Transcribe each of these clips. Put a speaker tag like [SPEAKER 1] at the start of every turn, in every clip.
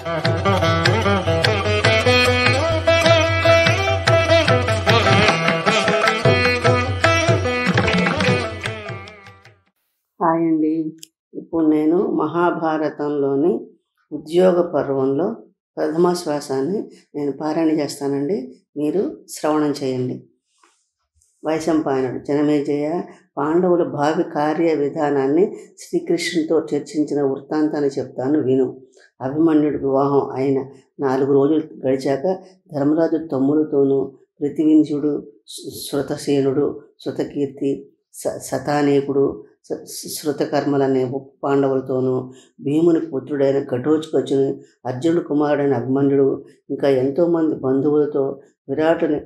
[SPEAKER 1] Hi అండి. ఇప్పుడు నేను మహాభారతంలోని ఉద్యోగ పర్వంలో ప్రథమ శ్వాసాన్ని నేను పారాయణ చేస్తానండి. మీరు శ్రవణం చేయండి. వైశంపాయనుడు: జనమేజయ, పాండవుల భావి కార్య విధానాన్ని శ్రీకృష్ణునితో చర్చించిన వృత్తాంతాన్ని చెప్తాను విను. అభిమన్యుడి వివాహం అయిన 4 రోజులు గడిచాక ధర్మరాజు తమ్ములతోనూ పృథివింజుడు, శృతసేనుడు, శృతకీర్తి, శతానీకుడు, శృతకర్మలనే పాండవులతోనూ, భీముని పుత్రుడైన ఘటోత్కచుని, అర్జునుడు కుమారుడైన అభిమన్యుడు, ఇంకా ఎంతోమంది బంధువులతో విరాటుని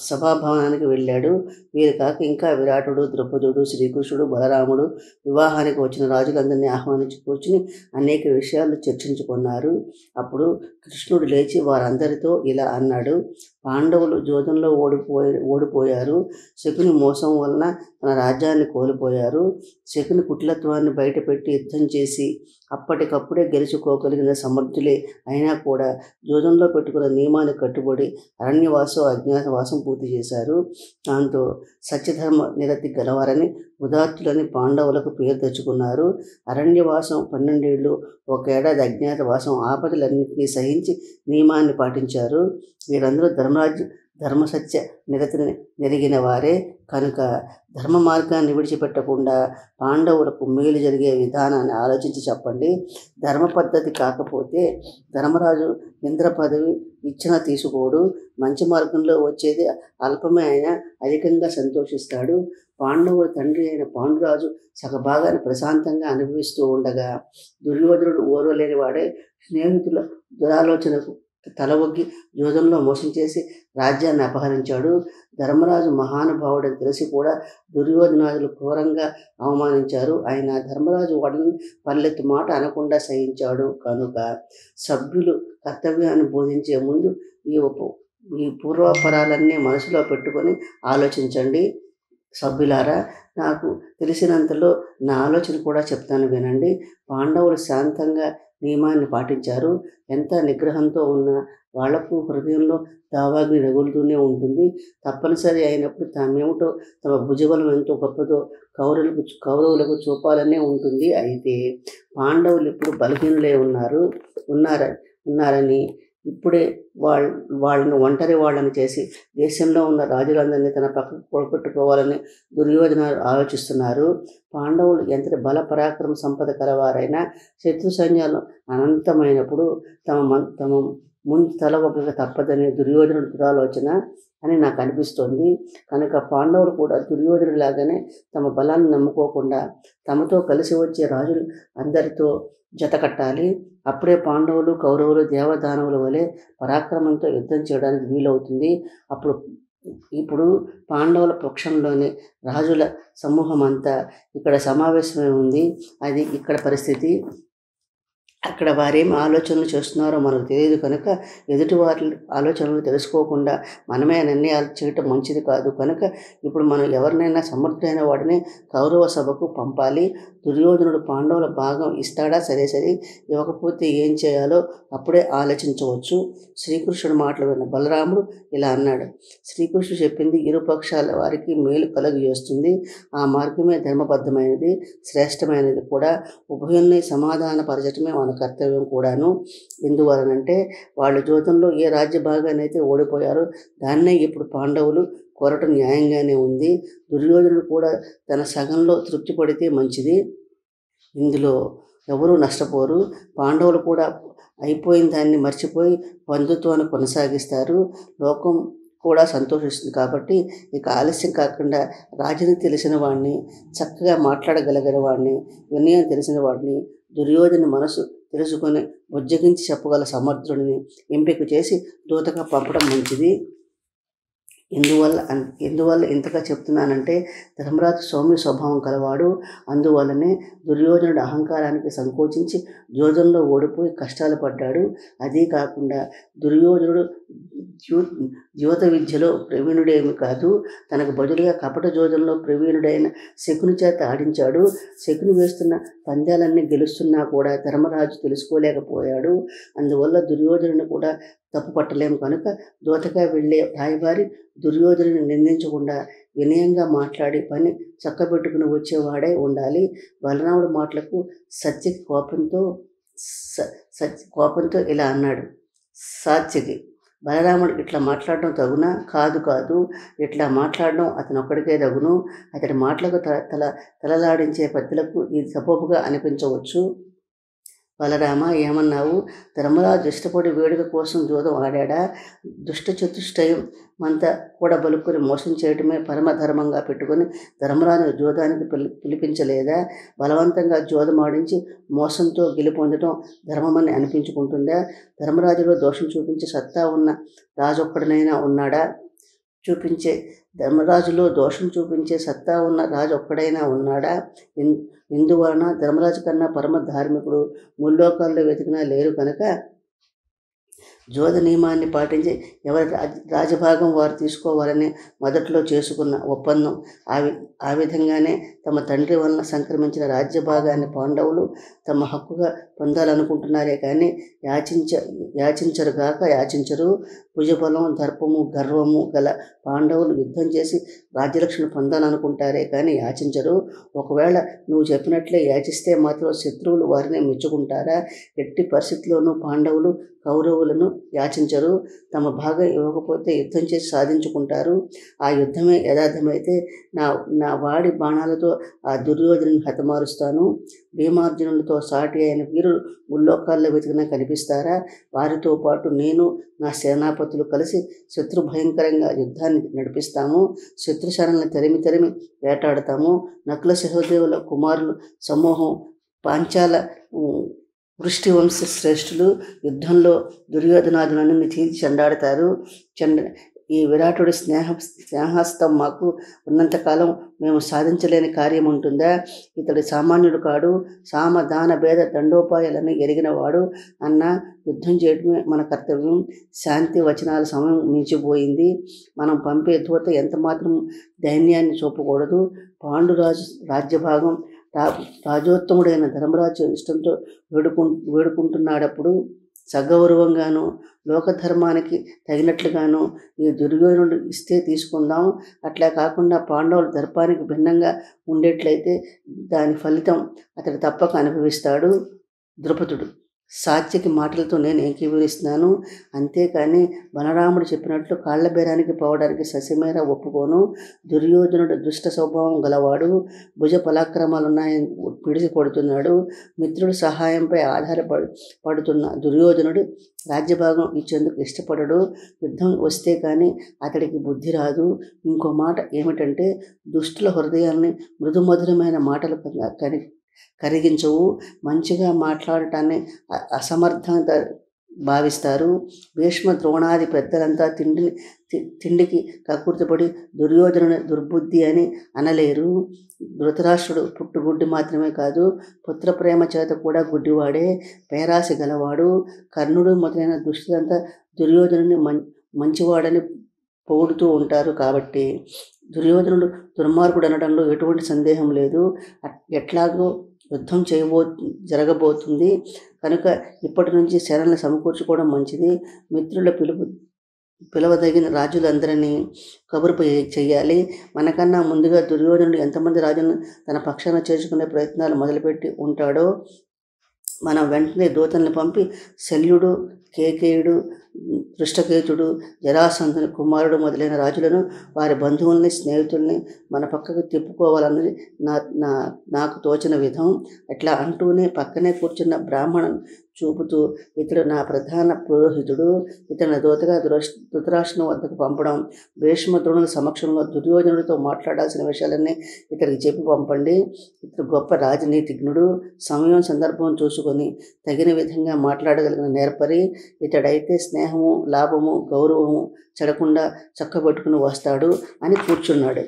[SPEAKER 1] సభాభవనానికి వెళ్ళాడు. వీరు కాక ఇంకా విరాటుడు, ద్రౌపదుడు, శ్రీకృష్ణుడు, బలరాముడు వివాహానికి వచ్చిన రాజులందరినీ ఆహ్వానించి కూర్చుని అనేక విషయాలు చర్చించుకున్నారు. అప్పుడు కృష్ణుడు లేచి వారందరితో ఇలా అన్నాడు: పాండవులు జోదంలో ఓడిపోయారు. శకుని మోసం వలన తన రాజ్యాన్ని కోల్పోయారు. శకుని కుటిలత్వాన్ని బయటపెట్టి యుద్ధం చేసి అప్పటికప్పుడే గెలుచుకోగలిగిన సమర్థులే అయినా కూడా జోదంలో పెట్టుకున్న నియమాన్ని కట్టుబడి అరణ్యవాసం, అజ్ఞాతవాసం పూర్తి చేశారు. దాంతో సత్యధర్మ నిరతి గలవారని, ఉదాత్తులని పాండవులకు పేరు తెచ్చుకున్నారు. అరణ్యవాసం 12 ఏళ్ళు, 1 ఏడాది అజ్ఞాతవాసం, ఆపదలన్నింటినీ సహించి నియమాన్ని పాటించారు. వీరందరూ ధర్మసత్య నిరతిని నెరిగిన వారే కనుక ధర్మ మార్గాన్ని విడిచిపెట్టకుండా పాండవులకు మేలు జరిగే విధానాన్ని ఆలోచించి చెప్పండి. ధర్మ పద్ధతి కాకపోతే ధర్మరాజు ఇంద్ర పదవి ఇచ్చినా తీసుకోడు. మంచి మార్గంలో వచ్చేది అల్పమే అయినా అధికంగా సంతోషిస్తాడు. పాండవుల తండ్రి అయిన పాండురాజు సగభాగాన్ని ప్రశాంతంగా అనుభవిస్తూ ఉండగా దుర్యోధనుడు ఓర్వలేని వాడే స్నేహితుల దురాలోచనకు తలవొగ్గి జోదంలో మోసం చేసి రాజ్యాన్ని అపహరించాడు. ధర్మరాజు మహానుభావుడని తెలిసి కూడా దుర్యోధనాదులు క్రూరంగా అవమానించారు. ఆయన ధర్మరాజు వాడిని పల్లెత్తు మాట అనకుండా సహించాడు. కనుక సభ్యులు కర్తవ్యాన్ని బోధించే ముందు ఈ పూర్వాపరాలన్నీ మనసులో పెట్టుకొని ఆలోచించండి. సభ్యులారా, నాకు తెలిసినంతలో నా ఆలోచన కూడా చెప్తాను వినండి. పాండవులు శాంతంగా నియమాన్ని పాటించారు. ఎంత నిగ్రహంతో ఉన్నా వాళ్లకు హృదయంలో దావాగ్ని రగులుతూనే ఉంటుంది. తప్పనిసరి అయినప్పుడు తామేమిటో, తమ భుజబలం ఎంతో గొప్పదో కౌరవులకు చూపాలనే ఉంటుంది. అయితే పాండవులు ఇప్పుడు బలహీనులే ఉన్నారని ఇప్పుడే వాళ్ళని ఒంటరి వాళ్ళని చేసి దేశంలో ఉన్న రాజులందరినీ తన పక్కకు కూడబెట్టుకోవాలని దుర్యోధనాలు ఆలోచిస్తున్నారు. పాండవులు ఎంతటి బల పరాక్రమ సంపద కలవారైనా శత్రు సైన్యాలు అనంతమైనప్పుడు తమ ముందు తల ఒగ్గక తప్పదని దుర్యోధనుడి దురాలోచన అని నాకు అనిపిస్తోంది. కనుక పాండవులు కూడా దుర్యోధనుడిలాగానే తమ బలాన్ని నమ్ముకోకుండా తమతో కలిసి వచ్చే రాజులు అందరితో జత కట్టాలి. అప్పుడే పాండవులు, కౌరవులు దేవదానవుల వలె పరాక్రమంతో యుద్ధం చేయడానికి వీలవుతుంది. ఇప్పుడు పాండవుల పక్షంలోని రాజుల సమూహం అంతా ఇక్కడ సమావేశమై ఉంది. అది ఇక్కడ పరిస్థితి. అక్కడ వారేం ఆలోచనలు చేస్తున్నారో మనకు తెలియదు. కనుక ఎదుటి వారి ఆలోచనలు తెలుసుకోకుండా మనమే నిర్ణయాలు చేయటం మంచిది కాదు. కనుక ఇప్పుడు మనం ఎవరినైనా సమర్థుడైన వాడిని కౌరవ సభకు పంపాలి. దుర్యోధనుడు పాండవుల భాగం ఇస్తాడా? సరే, ఇవ్వకపోతే ఏం చేయాలో అప్పుడే ఆలోచించవచ్చు. శ్రీకృష్ణుడు మాటలు విన్న బలరాముడు ఇలా అన్నాడు: శ్రీకృష్ణుడు చెప్పింది ఇరు పక్షాల వారికి మేలు కలుగజేస్తుంది. ఆ మార్గమే ధర్మబద్ధమైనది, శ్రేష్టమైనది కూడా. ఉభయుల్ని సమాధానపరచటమే మన కర్తవ్యం కూడాను. ఎందువలనంటే వాళ్ళు జోదంలో ఏ రాజ్య భాగానైతే ఓడిపోయారో దాన్నే ఇప్పుడు పాండవులు కోరటం న్యాయంగానే ఉంది. దుర్యోధనుడు కూడా తన సగంలో తృప్తి పడితే మంచిది. ఇందులో ఎవరూ నష్టపోరు. పాండవులు కూడా అయిపోయిన దాన్ని మర్చిపోయి బంధుత్వాన్ని కొనసాగిస్తారు. లోకం కూడా సంతోషిస్తుంది. కాబట్టి ఇక ఆలస్యం కాకుండా రాజుని తెలిసిన వాడిని, చక్కగా మాట్లాడగలిగిన వాడిని, వినయం తెలిసిన వాడిని, దుర్యోధన మనసు తెలుసుకొని బుజ్జగించి చెప్పగల సమర్థుడిని ఎంపిక చేసి దూతగా పంపడం మంచిది. ఎందువల్ల ఇంతగా చెప్తున్నానంటే ధర్మరాజు సౌమ్య స్వభావం కలవాడు. అందువల్లనే దుర్యోధనుడు అహంకారానికి సంకోచించి జోదంలో ఓడిపోయి కష్టాలు పడ్డాడు. అదే కాకుండా దుర్యోధనుడు ద్యూత విద్యలో ప్రవీణుడేమి కాదు, తనకు బదులుగా కపట జోదంలో ప్రవీణుడైన శకుని చేత ఆడించాడు. శకుని వేస్తున్న పందాలన్నీ గెలుస్తున్నా కూడా ధర్మరాజు తెలుసుకోలేకపోయాడు. అందువల్ల దుర్యోధనుని కూడా తప్పు పట్టలేము కనుక దూతగా వెళ్ళే రాయబారి దుర్యోధనుని నిందించకుండా వినయంగా మాట్లాడి పని చక్కబెట్టుకుని వచ్చేవాడై ఉండాలి. బలరాముడి మాటలకు సత్యకి కోపంతో ఇలా అన్నాడు. సాత్యకి, బలరాముడు ఇట్లా మాట్లాడడం తగునా? కాదు, ఇట్లా మాట్లాడడం అతను ఒక్కడికే తగును. అతడి మాటలకు తలలాడించే పెద్దలకు ఇది సబబుగా అనిపించవచ్చు. బలరామ, ఏమన్నావు? ధర్మరాజు ఇష్టపడి వేడుక కోసం జూదం ఆడా? దుష్ట చతుష్టయం మంతా కూడా బలుక్కుని మోసం చేయడమే పరమధర్మంగా పెట్టుకుని ధర్మరాజును జూదానికి పిలిపించలేదా? బలవంతంగా జూదం ఆడించి మోసంతో గెలుపొందడం ధర్మమని అనిపించుకుంటుందా? ధర్మరాజులో దోషం చూపించే సత్తా ఉన్న రాజొక్కడనైనా ఉన్నాడా? ధర్మరాజులో దోషం చూపించే సత్తా ఉన్న రాజు ఒక్కడైనా ఉన్నాడా? ఇందువలన ధర్మరాజు కన్నా పరమ ధార్మికుడు ముల్లోకాల్లో వెతికినా లేరు కనుక జోద నియమాన్ని పాటించి ఎవరి రాజభాగం వారు తీసుకోవాలని మొదట్లో చేసుకున్న ఒప్పందం. ఆ విధంగానే తమ తండ్రి వలన సంక్రమించిన రాజ్యభాగాన్ని పాండవులు తమ హక్కుగా పొందాలనుకుంటున్నారే కానీ యాచించరు. భుజబలం, దర్పము, గర్వము గల పాండవులు యుద్ధం చేసి రాజ్యరక్షణ పొందాలనుకుంటారే కానీ యాచించరు. ఒకవేళ నువ్వు చెప్పినట్లే యాచిస్తే మాత్రం శత్రువులు వారిని మెచ్చుకుంటారా? ఎట్టి పరిస్థితుల్లోనూ పాండవులు కౌరవులను యాచించరు. తమ భాగం ఇవ్వకపోతే యుద్ధం చేసి సాధించుకుంటారు. ఆ యుద్ధమే యథార్థమైతే నా వాడి బాణాలతో ఆ దుర్యోధనుని హతమారుస్తాను. భీమార్జునులతో సాటి అయిన వీరులు ముల్లోకాల్లో వెతికినా కనిపిస్తారా? వారితో పాటు నేను, నా సేనాపతులు కలిసి శత్రు భయంకరంగా యుద్ధాన్ని నడిపిస్తాము. శత్రుశరణల్ని తరిమి వేటాడతాము. నకుల సహదేవుల కుమారులు సమూహం పాంచాల వృష్టివంశ శ్రేష్ఠులు యుద్ధంలో దుర్యోధనాదులను తీర్చి చెండాడతారు. ఈ విరాటుడి స్నేహస్తం మాకు ఉన్నంతకాలం మేము సాధించలేని కార్యం ఉంటుందా? ఇతడు సామాన్యుడు కాడు. సామ దాన భేద దండోపాయాలను ఎరిగినవాడు. అన్న యుద్ధం చేయడమే మన కర్తవ్యం. శాంతి వచనాల సమయం మించిపోయింది. మనం పంపే దూత ఎంత మాత్రం దైన్యాన్ని చూపకూడదు. పాండురాజు రాజ్యభాగం రాజోత్తముడైన ధర్మరాజు ఇష్టంతో వేడుకుంటున్నాడప్పుడు సగౌరవంగాను లోకధర్మానికి తగినట్లుగాను ఈ దుర్యోధనుడు ఇస్తే తీసుకుందాం. అట్లా కాకుండా పాండవుల దర్పానికి భిన్నంగా ఉండేట్లయితే దాని ఫలితం అతడు తప్పక అనుభవిస్తాడు. ద్రుపదుడు, సాత్యకి మాటలతో నేను ఏకీభవిస్తున్నాను. అంతేకాని బలరాముడు చెప్పినట్లు కాళ్ల బేరానికి పోవడానికి ససిమేర ఒప్పుకోను. దుర్యోధనుడు దుష్ట స్వభావం గలవాడు. భుజ పరాక్రమాలున్నాయని పిడిసి పడుతున్నాడు. మిత్రుడి సహాయంపై ఆధారపడుతున్న దుర్యోధనుడు రాజ్యభాగం ఇచ్చేందుకు ఇష్టపడడు. యుద్ధం వస్తే కానీ అతడికి బుద్ధి రాదు. ఇంకో మాట ఏమిటంటే దుష్టుల హృదయాల్ని మృదుమధురమైన మాటలు కరిగించవు. మంచిగా మాట్లాడటాన్ని అసమర్థత భావిస్తారు. భీష్మ ద్రోణాది పెద్దలంతా తిండికి కక్కుర్తిపడి దుర్యోధనుని దుర్బుద్ధి అని అనలేరు. ధృతరాష్ట్రుడు పుట్టుగుడ్డి మాత్రమే కాదు, పుత్రప్రేమ చేత కూడా గుడ్డివాడే, పేరాశ గలవాడు. కర్ణుడు మొదలైన దుష్టులంతా దుర్యోధనుని మంచివాడని పొగుడుతూ ఉంటారు. కాబట్టి దుర్యోధనుడు దుర్మార్గుడు అనడంలో ఎటువంటి సందేహం లేదు. ఎట్లాగో యుద్ధం జరగబోతుంది కనుక ఇప్పటి నుంచి శరణ్ని సమకూర్చుకోవడం మంచిది. మిత్రుల పిలవదగిన రాజులందరినీ కబురు చేయాలి. మనకన్నా ముందుగా దుర్యోధనుడు ఎంతమంది రాజులను తన పక్షాన చేర్చుకునే ప్రయత్నాలు మొదలుపెట్టి ఉంటాడో మనం వెంటనే దూతల్ని పంపి శల్యుడు, కేకేయుడు, దృష్టకేతుడు, జరాసంధుని కుమారుడు మొదలైన రాజులను వారి బంధువుల్ని స్నేహితుల్ని మన పక్కకు తిప్పుకోవాలన్నది నాకు తోచిన విధం. అట్లా అంటూనే పక్కనే కూర్చున్న బ్రాహ్మణుని చూపుతూ, ఇతడు నా ప్రధాన పురోహితుడు, ఇతని దూతగా ధృతరాష్ట్రుని వద్దకు పంపడం, భీష్మ ద్రోణుల సమక్షంలో దుర్యోధనుడితో మాట్లాడాల్సిన విషయాలన్నీ ఇతడికి చెప్పి పంపండి. ఇతడు గొప్ప రాజనీతిజ్ఞుడు, సమయం సందర్భం చూసుకొని తగిన విధంగా మాట్లాడగలిగిన నేర్పరి, ఇతడైతే స్నేహము, లాభము, గౌరవము చెడకుండా చక్కబెట్టుకుని వస్తాడు అని కూర్చున్నాడు.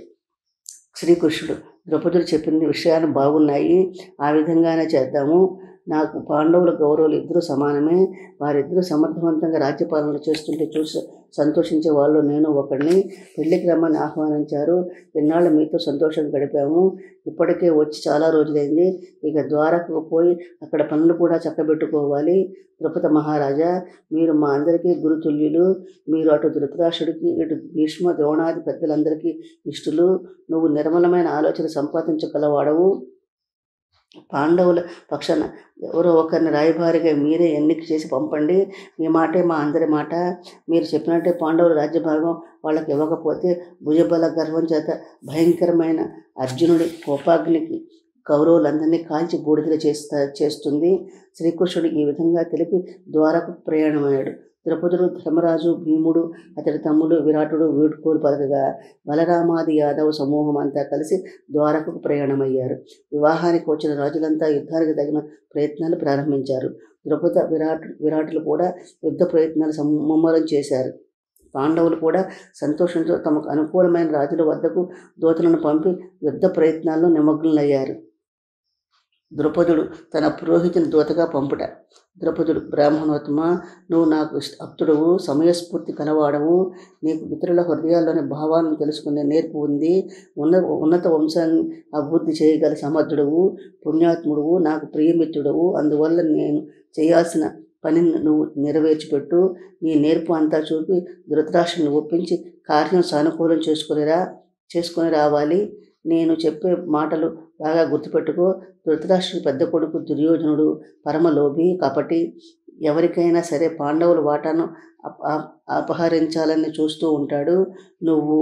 [SPEAKER 1] శ్రీకృష్ణుడు, ద్రౌపదుడు చెప్పిన విషయాలు బాగున్నాయి, ఆ విధంగానే చేద్దాము. నాకు పాండవుల గౌరవులు ఇద్దరు సమానమే. వారిద్దరూ సమర్థవంతంగా రాజ్యపాలన చేస్తుంటే చూసి సంతోషించే వాళ్ళు నేను ఒకడిని. పెళ్లికి రమ్మని ఆహ్వానించారు. ఇన్నాళ్ళు మీతో సంతోషంగా గడిపాము. ఇప్పటికే వచ్చి చాలా రోజులైంది. ఇక ద్వారకకు పోయి అక్కడ పనులు కూడా చక్కబెట్టుకోవాలి. ద్రుపద మహారాజా, మీరు మా అందరికీ గురుతుల్యులు. మీరు అటు ధృతరాష్ట్రుడికి, ఇటు భీష్మ ద్రోణాది పెద్దలందరికీ ఇష్టలు. నువ్వు నిర్మలమైన ఆలోచన సంపాదించగలవాడవు. పాండవుల పక్షాన ఎవరో ఒకరిని రాయబారిగా మీరే ఎన్నిక చేసి పంపండి. మీ మాటే మా అందరి మాట. మీరు చెప్పినట్టే పాండవుల రాజ్యభాగం వాళ్ళకి ఇవ్వకపోతే భుజబల గర్వం చేత భయంకరమైన అర్జునుడి కోపాగ్నికి కౌరవులందరినీ కాల్చి బూడిదలు చేస్తుంది. శ్రీకృష్ణుడు ఈ విధంగా తెలిపి ద్వారకు ప్రయాణమయ్యాడు. ద్రౌపదుడు, ధర్మరాజు, భీముడు, అతడి తమ్ముడు విరాటుడు వీడ్కోలు పలకగా బలరామాది యాదవ సమూహం అంతా కలిసి ద్వారకకు ప్రయాణమయ్యారు. వివాహానికి వచ్చిన రాజులంతా యుద్ధానికి తగిన ప్రయత్నాలు ప్రారంభించారు. ద్రౌపద, విరాటులు కూడా యుద్ధ ప్రయత్నాలు ముమ్మరం చేశారు. పాండవులు కూడా సంతోషంతో తమకు అనుకూలమైన రాజుల వద్దకు దూతలను పంపి యుద్ధ ప్రయత్నాల్లో నిమగ్నులయ్యారు. ద్రౌపదుడు తన పురోహితుని దూతగా పంపుట. ద్రౌపదుడు, బ్రాహ్మణోత్తమ, నువ్వు నాకు అప్తుడవు, సమయస్ఫూర్తి కలవాడవు. నీకు ఇతరుల హృదయాల్లోని భావాలను తెలుసుకునే నేర్పు ఉంది. ఉన్నత వంశాన్ని అభివృద్ధి చేయగల సమర్థుడవు, పుణ్యాత్ముడువు, నాకు ప్రియమిత్రుడవు. అందువల్ల నేను చేయాల్సిన పనిని నువ్వు నెరవేర్చిపెట్టు. నీ నేర్పు అంతా చూపి ధృతరాష్ట్రుని ఒప్పించి కార్యం సానుకూలం చేసుకొని రావాలి. నేను చెప్పే మాటలు బాగా గుర్తుపెట్టుకో. ధృతరాష్ట్రుడి పెద్ద కొడుకు దుర్యోధనుడు పరమలోభి, కపటి. ఎవరికైనా సరే పాండవుల వాటాను అపహరించాలని చూస్తూ ఉంటాడు. నువ్వు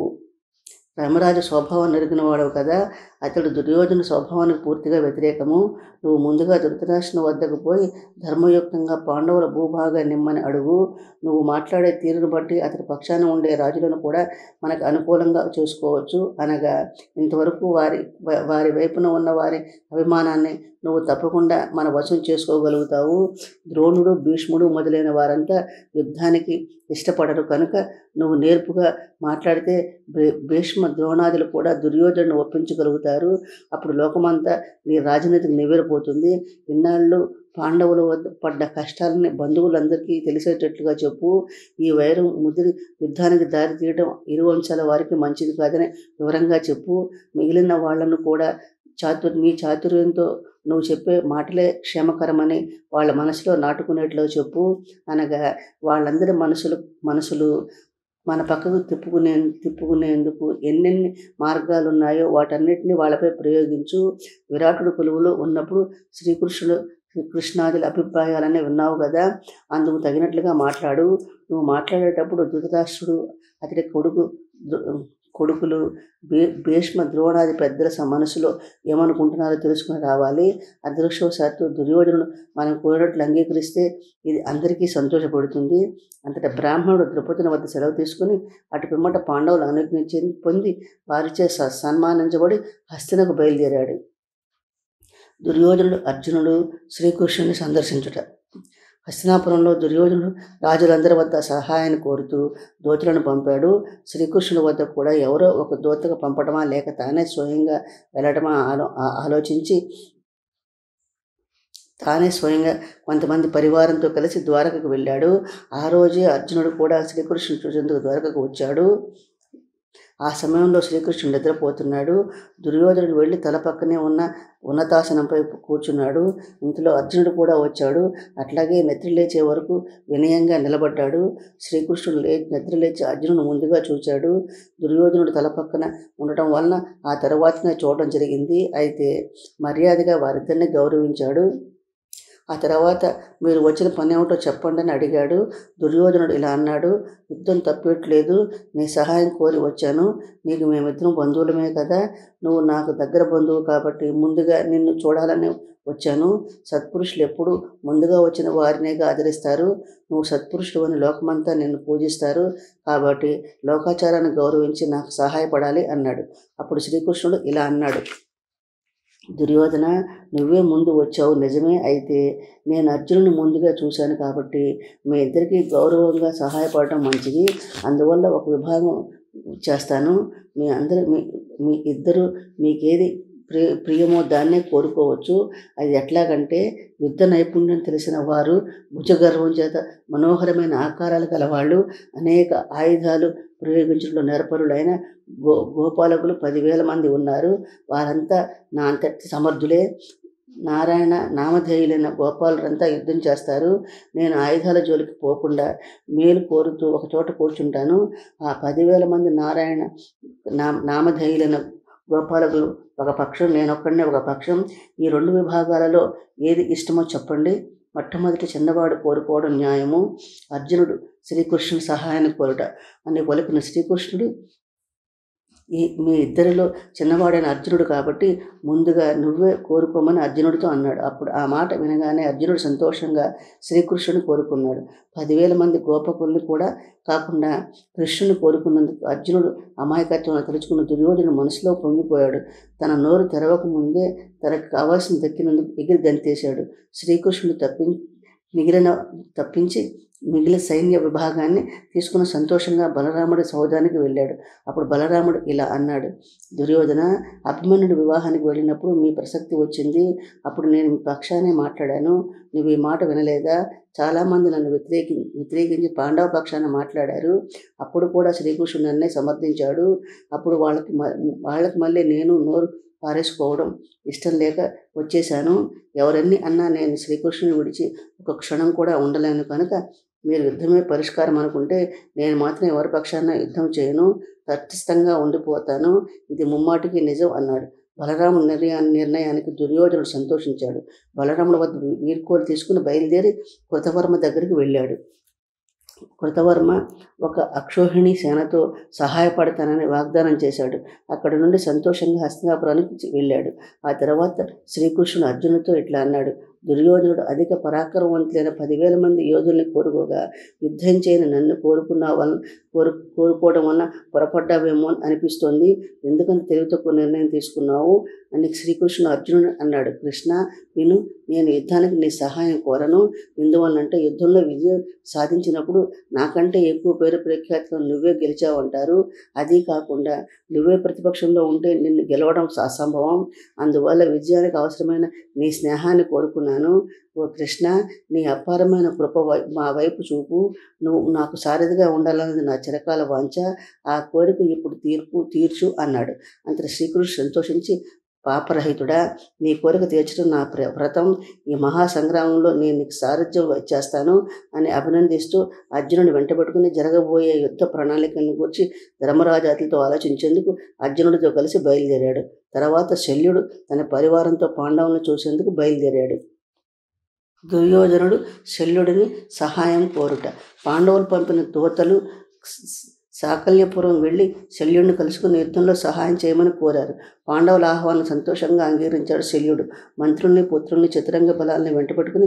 [SPEAKER 1] ధర్మరాజు స్వభావం ఎరిగిన వాడవు కదా. అతడు దుర్యోధన స్వభావానికి పూర్తిగా వ్యతిరేకము. నువ్వు ముందుగా ధృతరాష్ట్రుని వద్దకు పోయి ధర్మయుక్తంగా పాండవుల భూభాగాన్ని నిమ్మని అడుగు. నువ్వు మాట్లాడే తీరును బట్టి అతడి పక్షాన ఉండే రాజులను కూడా మనకు అనుకూలంగా చూసుకోవచ్చు. అనగా ఇంతవరకు వారి వైపున ఉన్న వారి అభిమానాన్ని నువ్వు తప్పకుండా మన వశం చేసుకోగలుగుతావు. ద్రోణుడు, భీష్ముడు మొదలైన వారంతా యుద్ధానికి ఇష్టపడరు కనుక నువ్వు నేర్పుగా మాట్లాడితే భీష్మ ద్రోణాదులు కూడా దుర్యోధనుని ఒప్పించగలుగుతారు. అప్పుడు లోకమంతా నీ రాజనీతికి నివ్వెరపోతుంది. ఇన్నాళ్ళు పాండవుల వద్ద పడ్డ కష్టాలని బంధువులందరికీ తెలిసేటట్లుగా చెప్పు. ఈ వైరం ముదిరి యుద్ధానికి దారి తీయడం ఇరు వంశాల వారికి మంచిది కాదని వివరంగా చెప్పు. మిగిలిన వాళ్లను కూడా నీ చాతుర్యంతో నువ్వు చెప్పే మాటలే క్షేమకరమని వాళ్ళ మనసులో నాటుకునేట్లో చెప్పు. అనగా వాళ్ళందరి మనసులు మన పక్కకు తిప్పుకునేందుకు ఎన్నెన్ని మార్గాలున్నాయో వాటన్నిటిని వాళ్ళపై ప్రయోగించు. విరాటుడు కొలువులో ఉన్నప్పుడు కృష్ణాదుల అభిప్రాయాలనే విన్నావు కదా. అందుకు తగినట్లుగా మాట్లాడు. నువ్వు మాట్లాడేటప్పుడు ధృతరాష్ట్రుడు, అతడి కొడుకులు, భీష్మ ద్రోణాది పెద్దల మనసులో ఏమనుకుంటున్నారో తెలుసుకుని రావాలి. అదృష్టవశాత్తు దుర్యోధనుడు మనం కోరినట్లు అంగీకరిస్తే ఇది అందరికీ సంతోషపడుతుంది. అంతటా బ్రాహ్మణుడు ద్రౌపదుని వద్ద సెలవు తీసుకుని అటు పిమ్మట పాండవులు అనుజ్ఞ పొంది వారిచే సన్మానించబడి హస్తినకు బయలుదేరాడు. దుర్యోధనుడు, అర్జునుడు శ్రీకృష్ణుని సందర్శించుట. హస్తినాపురంలో దుర్యోధనుడు రాజులందరి వద్ద సహాయాన్ని కోరుతూ దూతలను పంపాడు. శ్రీకృష్ణుడి వద్ద కూడా ఎవరో ఒక దూతగా పంపటమా లేక తానే స్వయంగా వెళ్ళటమా ఆలోచించి తానే స్వయంగా కొంతమంది పరివారంతో కలిసి ద్వారకకు వెళ్ళాడు. ఆ రోజే అర్జునుడు కూడా శ్రీకృష్ణుడు చూసేందుకు ద్వారకకు వచ్చాడు. ఆ సమయంలో శ్రీకృష్ణుడు నిద్రపోతున్నాడు. దుర్యోధనుడు వెళ్ళి తల పక్కనే ఉన్న ఉన్నతాసనంపై కూర్చున్నాడు. ఇంతలో అర్జునుడు కూడా వచ్చాడు. అట్లాగే నిద్రలేచే వరకు వినయంగా నిలబడ్డాడు. శ్రీకృష్ణుడు నిద్రలేచి అర్జునుడు ముందుగా చూశాడు. దుర్యోధనుడు తల పక్కన ఉండటం వలన ఆ తర్వాతనే చూడటం జరిగింది. అయితే మర్యాదగా వారిద్దరిని గౌరవించాడు. ఆ తర్వాత మీరు వచ్చిన పని ఏమిటో చెప్పండి అని అడిగాడు. దుర్యోధనుడు ఇలా అన్నాడు, యుద్ధం తప్పేట్లేదు. నీ సహాయం కోరి వచ్చాను. నీకు మేమిద్దరం బంధువులమే కదా. నువ్వు నాకు దగ్గర బంధువు కాబట్టి ముందుగా నిన్ను చూడాలని వచ్చాను. సత్పురుషులు ఎప్పుడు ముందుగా వచ్చిన వారినేగా ఆదరిస్తారు. నువ్వు సత్పురుషుడు అని లోకమంతా నిన్ను పూజిస్తారు. కాబట్టి లోకాచారాన్ని గౌరవించి నాకు సహాయపడాలి అన్నాడు. అప్పుడు శ్రీకృష్ణుడు ఇలా అన్నాడు, దుర్యోధన, నువ్వే ముందు వచ్చావు నిజమే. అయితే నేను అర్జునుని ముందుగా చూశాను కాబట్టి మీ ఇద్దరికీ గౌరవంగా సహాయపడటం మంచిది. అందువల్ల ఒక విభాగం చేస్తాను. మీ ఇద్దరు మీకేది ప్రియమో దాన్నే కోరుకోవచ్చు. అది ఎట్లాగంటే యుద్ధ నైపుణ్యం తెలిసిన వారు, భుజగర్వం చేత మనోహరమైన ఆకారాలు గలవాళ్ళు, అనేక ఆయుధాలు ప్రయోగించడంలో నేర్పరులైన గోపాలకులు 10,000 మంది ఉన్నారు. వారంతా నా అంతటి సమర్థులే. నారాయణ నామధేయులైన గోపాలురంతా యుద్ధం చేస్తారు. నేను ఆయుధాల జోలికి పోకుండా మేలు కోరుతూ ఒకచోట కూర్చుంటాను. ఆ 10,000 మంది నారాయణ నామధేయులైన గోపాలకులు ఒక పక్షం, నేనొక్కడనే ఒక పక్షం. ఈ 2 విభాగాలలో ఏది ఇష్టమో చెప్పండి. మొట్టమొదటి చిన్నవాడు కోరుకోవడం న్యాయము. అర్జునుడు శ్రీకృష్ణుని సహాయాన్ని కోరుట అని పలికిన శ్రీకృష్ణుడు, మీ ఇద్దరిలో చిన్నవాడైన అర్జునుడు కాబట్టి ముందుగా నువ్వే కోరుకోమని అర్జునుడితో అన్నాడు. అప్పుడు ఆ మాట వినగానే అర్జునుడు సంతోషంగా శ్రీకృష్ణుని కోరుకున్నాడు. 10,000 మంది గోపకుల్ని కూడా కాకుండా కృష్ణుని కోరుకున్నందుకు అర్జునుడు అమాయకత్వం తలుచుకున్న దుర్యోధనుడు మనసులో పొంగిపోయాడు. తన నోరు తెరవక ముందే తనకు కావాల్సిన దక్కినందుకు ఎగిరి గంతేశాడు. శ్రీకృష్ణుడు తప్పించి మిగిలిన సైన్య విభాగాన్ని తీసుకుని సంతోషంగా బలరాముడి సౌధానికి వెళ్ళాడు. అప్పుడు బలరాముడు ఇలా అన్నాడు, దుర్యోధన, అభిమన్యుడి వివాహానికి వెళ్ళినప్పుడు మీ ప్రసక్తి వచ్చింది. అప్పుడు నేను మీ పక్షానే మాట్లాడాను. నువ్వు ఈ మాట వినలేదా? చాలామంది నన్ను వ్యతిరేకించి పాండవ పక్షాన మాట్లాడారు. అప్పుడు కూడా శ్రీకృష్ణుడు నన్నే సమర్థించాడు. అప్పుడు వాళ్ళకి మళ్ళీ నేను నోరు పారేసుకోవడం ఇష్టం లేక వచ్చేశాను. ఎవరన్నీ అన్నా నేను శ్రీకృష్ణుని విడిచి ఒక క్షణం కూడా ఉండలేను. కనుక మీరు యుద్ధమే పరిష్కారం అనుకుంటే నేను మాత్రం ఎవరి పక్షాన యుద్ధం చేయను, తటస్థంగా ఉండిపోతాను. ఇది ముమ్మాటికి నిజం అన్నాడు. బలరాముడి నిర్ణయానికి దుర్యోధనుడు సంతోషించాడు. బలరాముడి వద్ద వీడ్కోలు తీసుకుని బయలుదేరి కృతవర్మ దగ్గరికి వెళ్ళాడు. కృతవర్మ ఒక అక్షోహిణి సేనతో సహాయపడతానని వాగ్దానం చేశాడు. అక్కడి నుండి సంతోషంగా హస్తినాపురానికి వెళ్ళాడు. ఆ తర్వాత శ్రీకృష్ణుడు అర్జునుడితో ఇట్లా అన్నాడు, దుర్యోధనుడు అధిక పరాక్రమవంతులైన 10,000 మంది యోధుల్ని కోరుకోగా యుద్ధం చేయని నన్ను కోరుకోవడం వల్ల పొరపడ్డావేమో అనిపిస్తోంది. ఎందుకంత తెలివి తక్కువ నిర్ణయం తీసుకున్నావు అని శ్రీకృష్ణుడు అర్జునుడు అన్నాడు. కృష్ణ, విను, నేను యుద్ధానికి నీ సహాయం కోరను. ఎందువల్లంటే యుద్ధంలో విజయం సాధించినప్పుడు నాకంటే ఎక్కువ పేరు ప్రఖ్యాతులను నువ్వే గెలిచావంటారు. అదీ కాకుండా నువ్వే ప్రతిపక్షంలో ఉంటే నిన్ను గెలవడం అసంభవం. అందువల్ల విజయానికి అవసరమైన నీ స్నేహాన్ని కోరుకున్నాను. ఓ కృష్ణ, నీ అపారమైన కృప మా వైపు చూపు. నువ్వు నాకు సారథిగా ఉండాలన్నది నా చిరకాల వాంఛ. ఆ కోరిక ఇప్పుడు తీర్చు అన్నాడు. అంతటి శ్రీకృష్ణుడు సంతోషించి, పాపరహితుడా, నీ కోరిక తీర్చడం నా వ్రతం. ఈ మహాసంగ్రామంలో నేను నీకు సారథ్యం చేస్తాను అని అభినందిస్తూ అర్జునుడిని వెంటబెట్టుకుని జరగబోయే యుద్ధ ప్రణాళికలను గురించి ధర్మరాజాతులతో ఆలోచించేందుకు అర్జునుడితో కలిసి బయలుదేరాడు. తర్వాత శల్యుడు తన పరివారంతో పాండవులను చూసేందుకు బయలుదేరాడు. దుర్యోధనుడు శల్యుడిని సహాయం కోరుట. పాండవులు పంపిన దూతలు సాకల్యపురం వెళ్ళి శల్యుడిని కలుసుకుని యుద్ధంలో సహాయం చేయమని కోరారు. పాండవుల ఆహ్వానం సంతోషంగా అంగీకరించాడు శల్యుడు. మంత్రుల్ని, పుత్రుల్ని, చతురంగ బలాల్ని వెంటబెట్టుకుని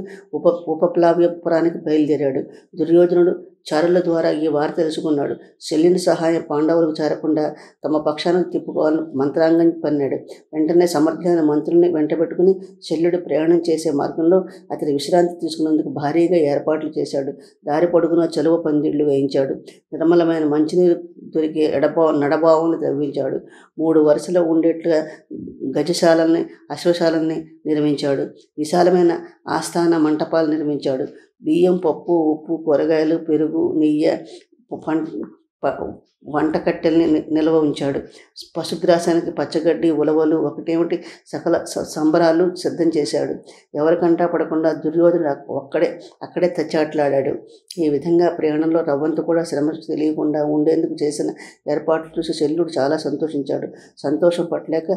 [SPEAKER 1] ఉపప్లావ్యపురానికి బయలుదేరాడు. దుర్యోధనుడు చారుల ద్వారా ఈ వార్త తెలుసుకున్నాడు. శల్యుని సహాయం పాండవులకు చేరకుండా తమ పక్షానికి తిప్పుకోవాలని మంత్రాంగం పన్నాడు. వెంటనే సమర్థమైన మంత్రుల్ని వెంటబెట్టుకుని శల్యుడు ప్రయాణం చేసే మార్గంలో అతని విశ్రాంతి తీసుకునేందుకు భారీగా ఏర్పాట్లు చేశాడు. దారి పొడుగున చలువ పందిళ్లు వేయించాడు. నిర్మలమైన మంచినీరు దొరికే నడబావును తవ్వించాడు. 3 వరుసలో ఉండేట్లుగా గజశాలని, అశ్వశాలని నిర్మించాడు. విశాలమైన ఆస్థాన మంటపాలు నిర్మించాడు. బియ్యం, పప్పు, ఉప్పు, కూరగాయలు, పెరుగు, నెయ్యి, వంటకట్టెల్ని నిల్వ ఉంచాడు. పశుగ్రాసానికి పచ్చగడ్డి, ఉలవలు, ఒకటేమిటి సకల సంబరాలు సిద్ధం చేశాడు. ఎవరికంటా పడకుండా దుర్యోధనుడు అక్కడే తచ్చాట్లాడాడు. ఈ విధంగా ప్రయాణంలో రవ్వంతు కూడా శ్రమ తెలియకుండా ఉండేందుకు చేసిన ఏర్పాట్లు చూసి శల్యుడు చాలా సంతోషించాడు. సంతోషం పట్టలేక,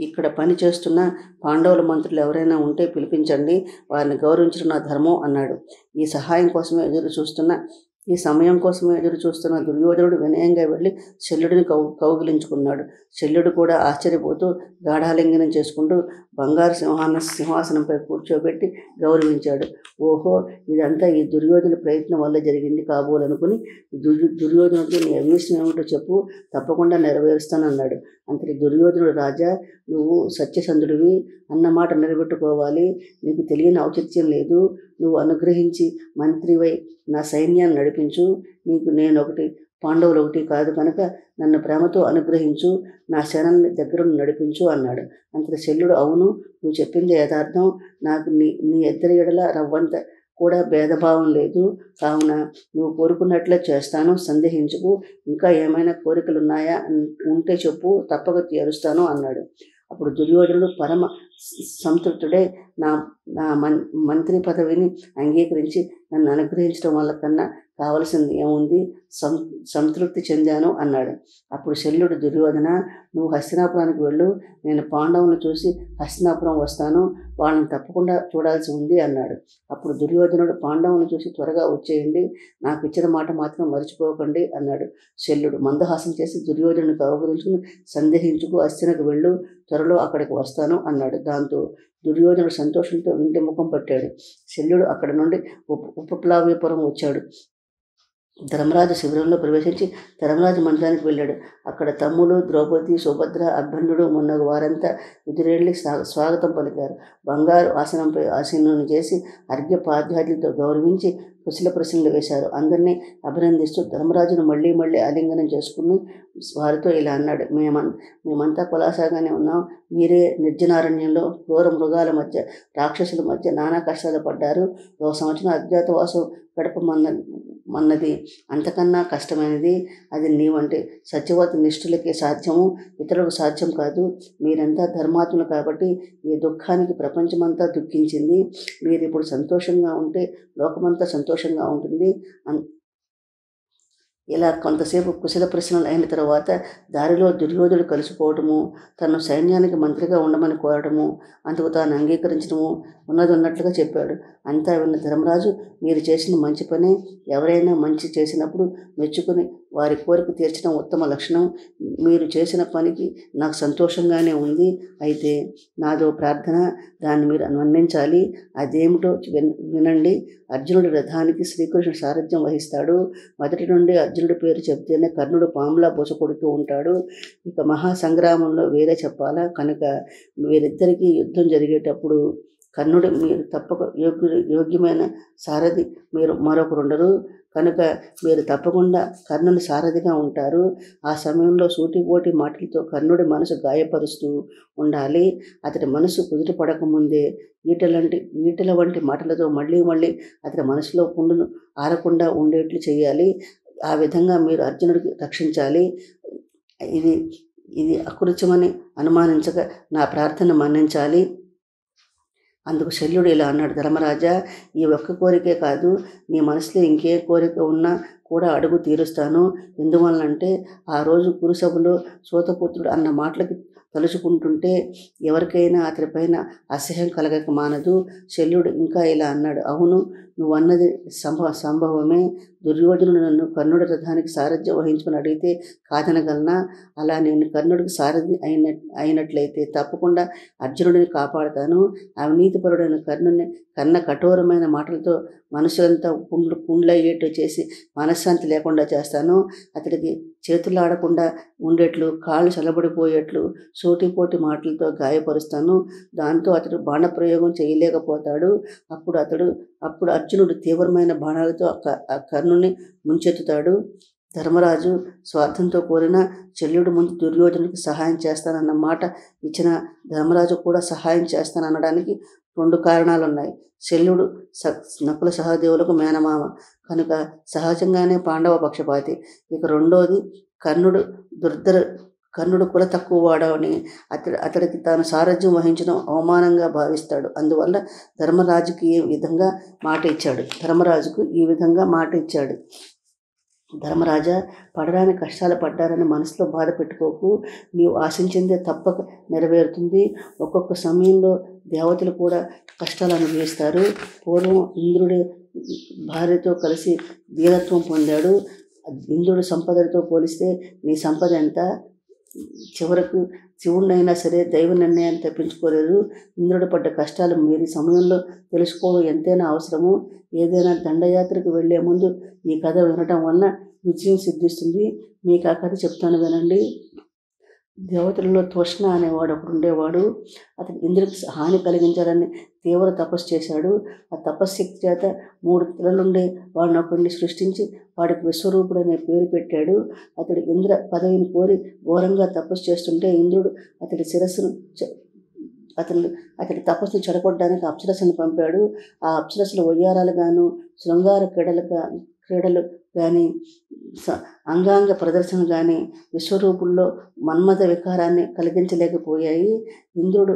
[SPEAKER 1] ఇక్కడ పని చేస్తున్న పాండవుల మంత్రులు ఎవరైనా ఉంటే పిలిపించండి, వారిని గౌరవించడం నా ధర్మం అన్నాడు. ఈ సమయం కోసమే ఎదురు చూస్తున్న దుర్యోధనుడు వినయంగా వెళ్ళి శల్యుడిని కౌగిలించుకున్నాడు. శల్యుడు కూడా ఆశ్చర్యపోతూ గాఢాలింగనం చేసుకుంటూ బంగారు సింహాసనంపై కూర్చోబెట్టి గౌరవించాడు. ఓహో, ఇదంతా ఈ దుర్యోధన ప్రయత్నం వల్ల జరిగింది కాబోలనుకుని దుర్యోధనుడితో నీ అభిష్టం ఏమిటో చెప్పు, తప్పకుండా నెరవేరుస్తానన్నాడు. అంతటి దుర్యోధనుడు, రాజా, నువ్వు సత్యసంధుడివి, అన్నమాట నిలబెట్టుకోవాలి. నీకు తెలియని ఔచిత్యం లేదు. నువ్వు అనుగ్రహించి మంత్రివై నా సైన్యాన్ని నడిపించు. నీకు నేనొకటి, పాండవులు ఒకటి కాదు కనుక నన్ను ప్రేమతో అనుగ్రహించు, నా శరణాన్ని దగ్గరుండి నడిపించు అన్నాడు. అంతటి శల్యుడు, అవును, నువ్వు చెప్పింది యథార్థం. నాకు నీ ఇద్దరి ఎడల రవ్వంత కూడా భేదభావం లేదు. కావున నువ్వు కోరుకున్నట్లే చేస్తాను, సందేహించుకు. ఇంకా ఏమైనా కోరికలున్నాయా? ఉంటే చెప్పు, తప్పక తీరుస్తాను అన్నాడు. అప్పుడు దుర్యోధనుడు పరమ సంతృప్తుడై నా నా మంత్రి పదవిని అంగీకరించి నన్ను అనుగ్రహించడం వల్ల కన్నా కావలసింది ఏముంది, సంతృప్తి చెందాను అన్నాడు. అప్పుడు శల్యుడు, దుర్యోధన, నువ్వు హస్తినాపురానికి వెళ్ళు, నేను పాండవులను చూసి హస్తినాపురం వస్తాను, వాళ్ళని తప్పకుండా చూడాల్సి ఉంది అన్నాడు. అప్పుడు దుర్యోధనుడు, పాండవులను చూసి త్వరగా వచ్చేయండి, నాకు ఇచ్చిన మాట మాత్రం మర్చిపోకండి అన్నాడు. శల్యుడు మందహాసం చేసి దుర్యోధనుడికి అవగరించుకుని, సందేహించుకు, హస్తినకు వెళ్ళు, త్వరలో అక్కడికి వస్తాను అన్నాడు. దాంతో దుర్యోధనుడు సంతోషంతో ఇంటి ముఖం పట్టాడు. శల్యుడు అక్కడి నుండి ఉపప్లావ్యపురం వచ్చాడు. ధర్మరాజు శిబిరంలో ప్రవేశించి ధర్మరాజు మందిరానికి వెళ్ళాడు. అక్కడ తమ్ముడు, ద్రౌపది, సుభద్ర, అర్జునుడు మున్నగు వారంతా ఎదురెళ్ళి స్వాగతం పలికారు. బంగారు ఆసనంపై ఆసీనుని చేసి అర్ఘ్యపాద్యాదులతో గౌరవించి కుశల ప్రశ్నలు వేశారు. అందరినీ అభినందిస్తూ ధర్మరాజును మళ్ళీ ఆలింగనం చేసుకుని వారితో ఇలా అన్నాడు, మేమంతా కులాసాగానే ఉన్నాం. మీరే నిర్జనారణ్యంలో క్రూర మృగాల మధ్య, రాక్షసుల మధ్య నానా కష్టాలు పడ్డారు. 1 సంవత్సరం అజ్ఞాతవాసం గడపమన్నది అంతకన్నా కష్టమైనది. అది నీ వంటి సత్యవతి నిష్ఠులకే సాధ్యము, ఇతరులకు సాధ్యం కాదు. మీరంతా ధర్మాత్ములు కాబట్టి ఈ దుఃఖానికి ప్రపంచమంతా దుఃఖించింది. మీరు ఇప్పుడు సంతోషంగా ఉంటే లోకమంతా సంతోషంగా ఉంటుంది. ఇలా కొంతసేపు కుశల ప్రశ్నలు అయిన తర్వాత దారిలో దుర్యోధనుడు కలిసిపోవటము, తను సైన్యానికి మంత్రిగా ఉండమని కోరటము, అందుకు తాను అంగీకరించడము ఉన్నట్లుగా చెప్పాడు. అంతా విన్న ధర్మరాజు, మీరు చేసిన మంచి పని. ఎవరైనా మంచి చేసినప్పుడు మెచ్చుకుని వారి కోరిక తీర్చడం ఉత్తమ లక్షణం. మీరు చేసిన పనికి నాకు సంతోషంగానే ఉంది. అయితే నాదో ప్రార్థన, దాన్ని మీరు మన్నించాలి. అదేమిటో వినండి. అర్జునుడి రథానికి శ్రీకృష్ణుడు సారథ్యం వహిస్తాడు. మొదటి నుండి అర్జునుడి పేరు చెబితేనే కర్ణుడు పాములా బుసకొడుతూ ఉంటాడు. ఇక మహాసంగ్రామంలో వేరే చెప్పాలా? కనుక వీరిద్దరికీ యుద్ధం జరిగేటప్పుడు కర్ణుడు మీరు తప్పక యోగ్యమైన సారథి, మీరు మరొకరుండరు. కనుక మీరు తప్పకుండా కర్ణుని సారథిగా ఉంటారు. ఆ సమయంలో సూటిపోటి మాటలతో కర్ణుడి మనసు గాయపరుస్తూ ఉండాలి. అతడి మనసు కుదుటపడకముందే ఈటల వంటి మాటలతో మళ్ళీ అతడి మనసులో పుండును ఆరకుండా ఉండేట్లు చేయాలి. ఆ విధంగా మీరు అర్జునుడికి రక్షించాలి. ఇది అకృత్యమని అనుమానించక నా ప్రార్థన మన్నించాలి. అందుకు శల్యుడు ఇలా అన్నాడు, ధర్మరాజా, ఈ ఒక్క కోరికే కాదు, నీ మనసులో ఇంకే కోరిక ఉన్నా కూడా అడుగు తీరుస్తాను. ఎందువల్లంటే ఆ రోజు కురుసభలో సూతపుత్రుడు అన్న మాటలకి తలుచుకుంటుంటే ఎవరికైనా అతడిపైన అసహ్యం కలగక మానదు. శల్యుడు ఇంకా ఇలా అన్నాడు, అవును, నువ్వు అన్నది సంభవమే. దుర్యోధనుడు నన్ను కర్ణుడి రథానికి సారథ్యం వహించుకుని అడిగితే కాదనగలనా? అలా నేను కర్ణుడికి సారథి అయినట్లయితే తప్పకుండా అర్జునుడిని కాపాడుతాను. అవినీతిపరుడైన కర్ణుని కన్న కఠోరమైన మాటలతో మనసులంతా పుండ్లయ్యేట్టు చేసి మనశ్శాంతి లేకుండా చేస్తాను. అతడికి చేతులు ఆడకుండా ఉండేట్లు, కాళ్ళు చల్లబడిపోయేట్లు సోటిపోటి మాటలతో గాయపరుస్తాను. దాంతో అతడు బాణప్రయోగం చేయలేకపోతాడు. అప్పుడు అర్జునుడు తీవ్రమైన బాణాలతో కర్ణుని ముంచెత్తుతాడు. ధర్మరాజు స్వార్థంతో కోరిన శల్యుడి ముందు దుర్యోధనుడికి సహాయం చేస్తానన్న మాట ఇచ్చిన ధర్మరాజు కూడా సహాయం చేస్తాననడానికి 2 కారణాలున్నాయి. శల్యుడు నకుల సహదేవులకు మేనమామ కనుక సహజంగానే పాండవ పక్షపాతి. ఇక రెండోది, కర్ణుడు కుల తక్కువ వాడని అతడికి తాను సారథ్యం వహించడం అవమానంగా భావిస్తాడు. అందువల్ల ధర్మరాజుకు ఈ విధంగా మాట ఇచ్చాడు. ధర్మరాజా, పడరాని కష్టాలు పడ్డారని మనసులో బాధ పెట్టుకోకు. నీవు ఆశించిందే తప్పక నెరవేరుతుంది. ఒక్కొక్క సమయంలో దేవతలు కూడా కష్టాలు అనుభవిస్తారు. పూర్వం ఇంద్రుడి భార్యతో కలిసి వీరత్వం పొందాడు. ఇంద్రుడి సంపదలతో పోలిస్తే నీ సంపద ఎంత? చివరకు శివుడినైనా సరే దైవ నిర్ణయాన్ని తప్పించుకోలేరు. ఇంద్రుడు పడ్డ కష్టాలు మీరు ఈ సమయంలో తెలుసుకోవడం ఎంతైనా అవసరము. ఏదైనా దండయాత్రకు వెళ్లే ముందు ఈ కథ వినటం వలన విజయం సిద్ధిస్తుంది. మీకు ఆ కథ చెప్తాను వినండి. దేవతలలో తృష్ణ అనేవాడు ఒకడు ఉండేవాడు. అతను ఇంద్రుడికి హాని కలిగించాలని తీవ్ర తపస్సు చేశాడు. ఆ తపశ్శక్తి చేత 3 తలలుండే వాడిని ఒకడిని సృష్టించి వాడికి విశ్వరూపుడు అనే పేరు పెట్టాడు. అతడు ఇంద్ర పదవిని కోరి ఘోరంగా తపస్సు చేస్తుంటే ఇంద్రుడు అతడి శిరస్సును అతడి తపస్సును చెడగొట్టడానికి అప్సరసను పంపాడు. ఆ అప్సరసలు వయ్యారాలుగాను శృంగార క్రీడలు కానీ అంగాంగ ప్రదర్శన కానీ విశ్వరూపుల్లో మన్మథ వికారాన్ని కలిగించలేకపోయాయి. ఇంద్రుడు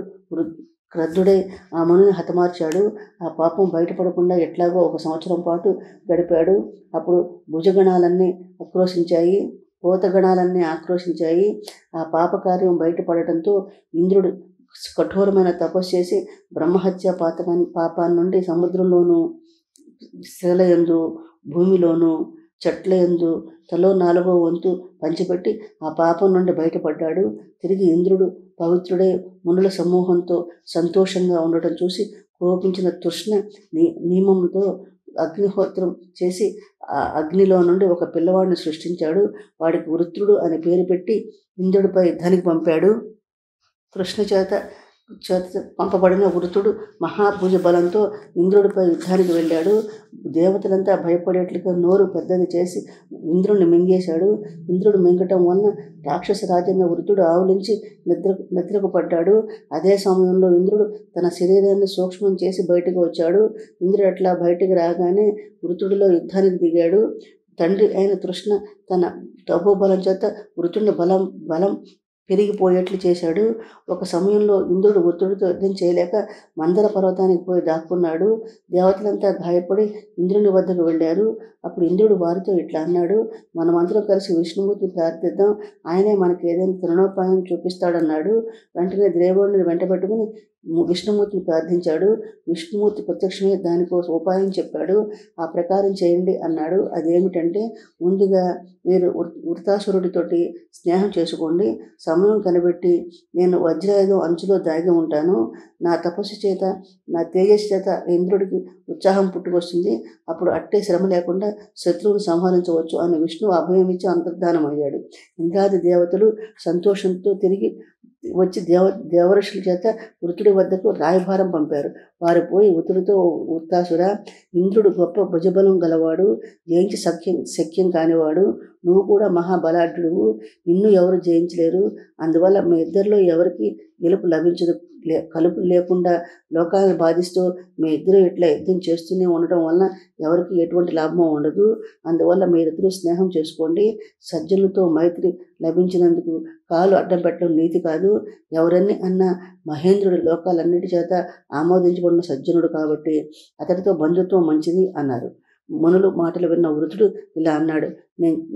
[SPEAKER 1] క్రుద్ధుడై ఆ మునిని హతమార్చాడు. ఆ పాపం బయటపడకుండా ఎట్లాగో 1 సంవత్సరం పాటు గడిపాడు. అప్పుడు భుజగణాలన్నీ ఆక్రోశించాయి, భూతగణాలన్నీ ఆక్రోశించాయి. ఆ పాపకార్యం బయటపడటంతో ఇంద్రుడు కఠోరమైన తపస్సు చేసి బ్రహ్మహత్య పాపాన్ని నుండి సముద్రంలోనూ, శిలయందు, భూమిలోనూ, చెట్ల యందు తలో 4వ వంతు పంచిపెట్టి ఆ పాపం నుండి బయటపడ్డాడు. తిరిగి ఇంద్రుడు పవిత్రుడై మునుల సమూహంతో సంతోషంగా ఉండటం చూసి కోపించిన తృష్ణ నియమంతో అగ్నిహోత్రం చేసి ఆ అగ్నిలో నుండి ఒక పిల్లవాడిని సృష్టించాడు. వాడికి వృత్రుడు అని పేరు పెట్టి ఇంద్రుడిపై యుద్ధానికి పంపాడు. తృష్ణ చేత పంపబడిన వృతుడు మహాభుజ బలంతో ఇంద్రుడిపై యుద్ధానికి వెళ్ళాడు. దేవతలంతా భయపడేట్లుగా నోరు పెద్దది చేసి ఇంద్రుడిని మింగేశాడు. ఇంద్రుడు మింగటం వలన రాక్షస రాజైన వృతుడు ఆవులించి నిద్రకు పడ్డాడు. అదే సమయంలో ఇంద్రుడు తన శరీరాన్ని సూక్ష్మం చేసి బయటకు వచ్చాడు. ఇంద్రుడు అట్లా బయటికి రాగానే వృతుడిలో యుద్ధానికి దిగాడు. తండ్రి అయిన తృష్ణ తన తపోబలం చేత వృతుడిని బలం పెరిగిపోయేట్లు చేశాడు. ఒక సమయంలో ఇంద్రుడు వృత్రుడితో యుద్ధం చేయలేక మందర పర్వతానికి పోయి దాక్కున్నాడు. దేవతలంతా భయపడి ఇంద్రుని వద్దకు వెళ్ళారు. అప్పుడు ఇంద్రుడు వారితో ఇట్లా అన్నాడు, మనమందరం కలిసి విష్ణుమూర్తిని ప్రార్థిద్దాం, ఆయనే మనకి ఏదైనా తరుణోపాయం చూపిస్తాడన్నాడు. వెంటనే దేవుడిని వెంటబెట్టుకుని విష్ణుమూర్తిని ప్రార్థించాడు. విష్ణుమూర్తి ప్రత్యక్షమే దానికోసం ఉపాయం చెప్పాడు. ఆ ప్రకారం చేయండి అన్నాడు. అదేమిటంటే, ముందుగా మీరు వృత్రాసురుడితోటి స్నేహం చేసుకోండి. సమయం కనిపెట్టి నేను వజ్రాయుధం అంచులో దాగి ఉంటాను. నా తపస్సు చేత, నా తేజస్సు చేత ఇంద్రుడికి ఉత్సాహం పుట్టుకొస్తుంది. అప్పుడు అట్టే శ్రమ లేకుండా శత్రువును సంహరించవచ్చు అని విష్ణువు అభయం ఇచ్చి అంతర్ధానమయ్యాడు. ఇంద్రాది దేవతలు సంతోషంతో తిరిగి వచ్చి దేవఋషుల చేత వృతుడి వద్దకు రాయభారం పంపారు. వారు పోయి వృతుడితో, వృత్రాసురా, ఇంద్రుడు గొప్ప భుజబలం గలవాడు, జయించి శక్యం కానివాడు. నువ్వు కూడా మహాబలాఢ్యుడువు. నిన్ను ఎవరు జయించలేరు. అందువల్ల మీ ఇద్దరిలో ఎవరికి గెలుపు లభించదు. కలుపు లేకుండా లోకాలను బాధిస్తూ మీ ఇద్దరు ఇట్లా యుద్ధం చేస్తూనే ఉండటం వలన ఎవరికి ఎటువంటి లాభం ఉండదు. అందువల్ల మీరిద్దరూ స్నేహం చేసుకోండి. సజ్జనులతో మైత్రి లభించినందుకు కాలు అడ్డం పెట్టడం నీతి కాదు. ఎవరన్నీ అన్నా మహేంద్రుడి లోకాలన్నిటి చేత ఆమోదించబడిన సజ్జనుడు కాబట్టి అతడితో బంధుత్వం మంచిది అన్నారు. మునులు మాటలు విన్న వృతుడు ఇలా అన్నాడు,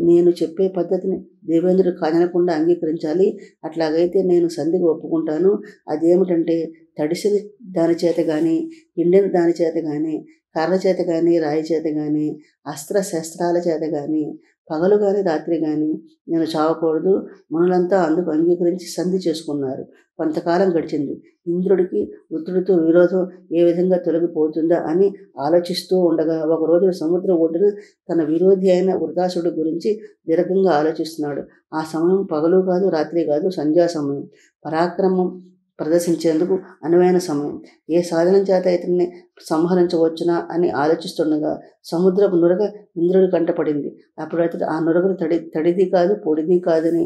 [SPEAKER 1] నేను చెప్పే పద్ధతిని దేవేంద్రుడు కాదనకుండా అంగీకరించాలి. అట్లాగైతే నేను సంధికి ఒప్పుకుంటాను. అదేమిటంటే, తడిసిన దాని చేత కానీ, ఎండిన దాని చేత కానీ, కర్ర చేత కానీ, రాయి చేత కానీ, అస్త్ర శస్త్రాల చేత కానీ, పగలు కానీ రాత్రి కానీ నేను చావకూడదు. మునులంతా అందుకు అంగీకరించి సంధి చేసుకున్నారు. కొంతకాలం గడిచింది. ఇంద్రుడికి వృత్రుడితో విరోధం ఏ విధంగా తొలగిపోతుందా అని ఆలోచిస్తూ ఉండగా ఒకరోజు సముద్రం ఒడ్డున తన విరోధి అయిన వృత్రాసుడి గురించి దీర్ఘంగా ఆలోచిస్తున్నాడు. ఆ సమయం పగలు కాదు, రాత్రి కాదు, సంధ్యా సమయం. పరాక్రమం ప్రదర్శించేందుకు అనువైన సమయం. ఏ సాధనం చేత ఇతన్ని సంహరించవచ్చునా అని ఆలోచిస్తుండగా సముద్రపు నురగ ఇంద్రుడి కంటపడింది. అప్పుడు అతడు ఆ నురగను తడిది కాదు, పొడిది కాదని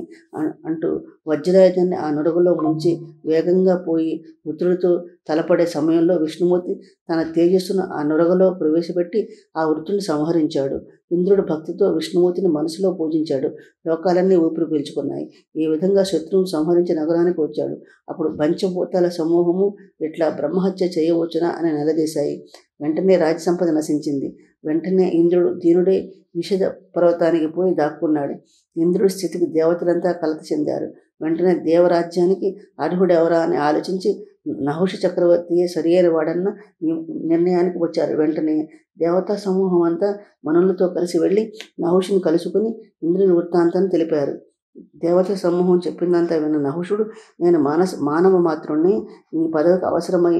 [SPEAKER 1] అంటూ వజ్రాయుధాన్ని ఆ నురగలో ముంచి వేగంగా పోయి వృత్రుడితో తలపడే సమయంలో విష్ణుమూర్తి తన తేజస్సును ఆ నురగలో ప్రవేశపెట్టి ఆ వృత్రుడిని సంహరించాడు. ఇంద్రుడు భక్తితో విష్ణుమూర్తిని మనసులో పూజించాడు. లోకాలన్నీ ఊపిరి పీల్చుకున్నాయి. ఈ విధంగా శత్రువును సంహరించి నగరానికి వచ్చాడు. అప్పుడు పంచభూతాల సమూహము ఇట్లా బ్రహ్మహత్య చేయవచ్చునా అని నిలదీశాయి. వెంటనే రాజసంపద నశించింది. వెంటనే ఇంద్రుడు దీనుడై నిషిధ పర్వతానికి పోయి దాక్కున్నాడు. ఇంద్రుడి స్థితికి దేవతలంతా కలత చెందారు. వెంటనే దేవరాజ్యానికి అర్హుడెవరా అని ఆలోచించి నహుష చక్రవర్తియే సరియైన వాడన్న నిర్ణయానికి వచ్చారు. వెంటనే దేవతా సమూహం అంతా మనులతో కలిసి వెళ్ళి నహుషుని కలుసుకుని ఇంద్రుని వృత్తాంతాన్ని తెలిపారు. దేవతల సమూహం చెప్పిందంతా విన్న నహుషుడు, నేను మానవ మాత్రుణ్ణి, ఈ పదవికి అవసరమై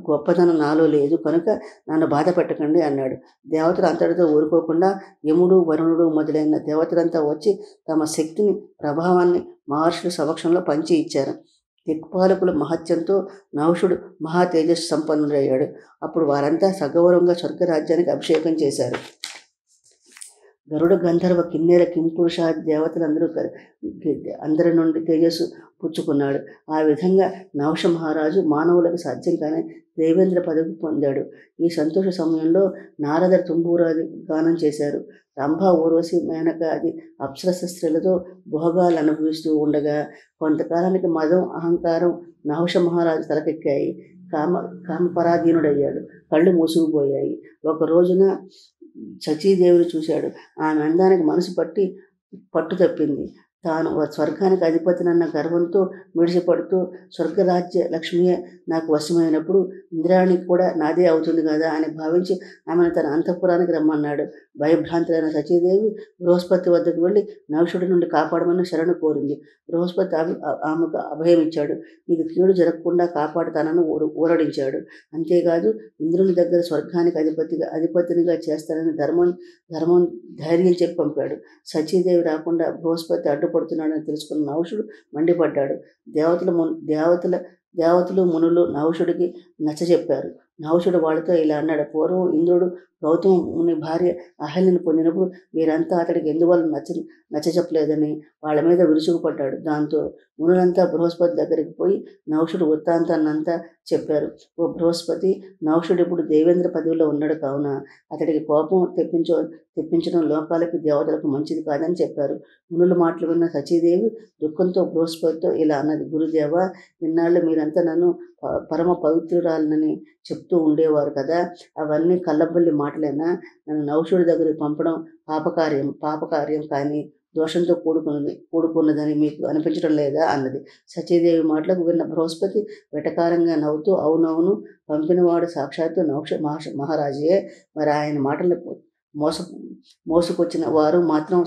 [SPEAKER 1] గొప్పతనం నాలో లేదు కనుక నన్ను బాధ పెట్టకండి అన్నాడు. దేవతలు అంతటితో ఊరుకోకుండా యముడు, వరుణుడు మొదలైన దేవతలంతా వచ్చి తమ శక్తిని, ప్రభావాన్ని మహర్షుల సమక్షంలో పంచి ఇచ్చారు. దిక్పాలకుల మహత్యంతో నహుషుడు మహా తేజస్సు సంపన్నుడయ్యాడు. అప్పుడు వారంతా సగౌరవంగా స్వర్గరాజ్యానికి అభిషేకం చేశారు. గరుడ, గంధర్వ, కిన్నెర, కింపురుష దేవతలందరూ అందరి నుండి తేజస్సు పుచ్చుకున్నాడు. ఆ విధంగా నహుష మహారాజు మానవులకు సాధ్యం కాని దేవేంద్ర పదవి పొందాడు. ఈ సంతోష సమయంలో నారద తుంబూరాది గానం చేశారు. రంభ, ఊర్వశి, మేనక ఆది అప్సరస స్త్రీలతో భోగాలు అనుభవిస్తూ ఉండగా కొంతకాలానికి మదం, అహంకారం నహుష మహారాజు తలకెక్కాయి. కామపరాధీనుడయ్యాడు. కళ్ళు మూసుకుపోయాయి. ఒక రోజున శచీదేవిని చూశాడు. ఆమె అందానికి మనసు పట్టు తప్పింది. తాను స్వర్గానికి అధిపతినన్న గర్వంతో మిడిసిపడుతూ, స్వర్గరాజ్య లక్ష్మియే నాకు వశమైనప్పుడు ఇంద్రాణికి కూడా నాదే అవుతుంది కదా అని భావించి ఆమెను తన అంతఃపురానికి రమ్మన్నాడు. భయభ్రాంతులైన శచీదేవి బృహస్పతి వద్దకు వెళ్ళి నహుషుడి నుండి కాపాడమని శరణు కోరింది. బృహస్పతి ఆమెకు అభయం ఇచ్చాడు. నీకు కీడు జరగకుండా కాపాడుతానని ఊరడించాడు. అంతేకాదు ఇంద్రుని దగ్గర స్వర్గానికి అధిపతినిగా చేస్తానని ధర్మం ధైర్యం చెప్పి పంపాడు. శచీదేవి రాకుండా బృహస్పతి అడ్డుపడుతున్నాడని తెలుసుకున్న నహుషుడు మండిపడ్డాడు. దేవతలు మునులు నహుషుడికి నచ్చజెప్పారు. నహుషుడు వాళ్ళతో ఇలా అన్నాడు. పూర్వం ఇంద్రుడు గౌతమ ముని భార్య అహల్యను పొందినప్పుడు వీరంతా అతడికి ఎందువల్ల నచ్చజెప్పలేదని వాళ్ళ మీద విరుచుకుపడ్డాడు. దాంతో మునులంతా బృహస్పతి దగ్గరికి పోయి నహుషుడు వృత్తాంతాన్నంతా చెప్పారు. ఓ బృహస్పతి, నహుషుడు ఇప్పుడు దేవేంద్ర పదవిలో ఉన్నాడు కావున అతడికి కోపం తెప్పించడం లోకాలకి దేవతలకు మంచిది కాదని చెప్పారు. మునుల మాటలు విన్న శచీదేవి దుఃఖంతో బృహస్పతితో ఇలా అన్నది. గురుదేవ, ఇన్నాళ్ళు మీరంతా నన్ను పరమ పవిత్రురాలనని చెప్తూ ఉండేవారు కదా, అవన్నీ కల్లబల్లి మాటలేనా? నన్ను నహుషుడి దగ్గరికి పంపడం పాపకార్యం కానీ దోషంతో కూడుకున్నదని మీకు అనిపించడం లేదా అన్నది. శచీదేవి మాటలకు విన్న బృహస్పతి వెటకారంగా నవ్వుతూ, అవునవును, పంపినవాడు సాక్షాత్తు నహుష మహారాజే, మరి ఆయన మాటలు మోసుకొచ్చిన వారు మాత్రం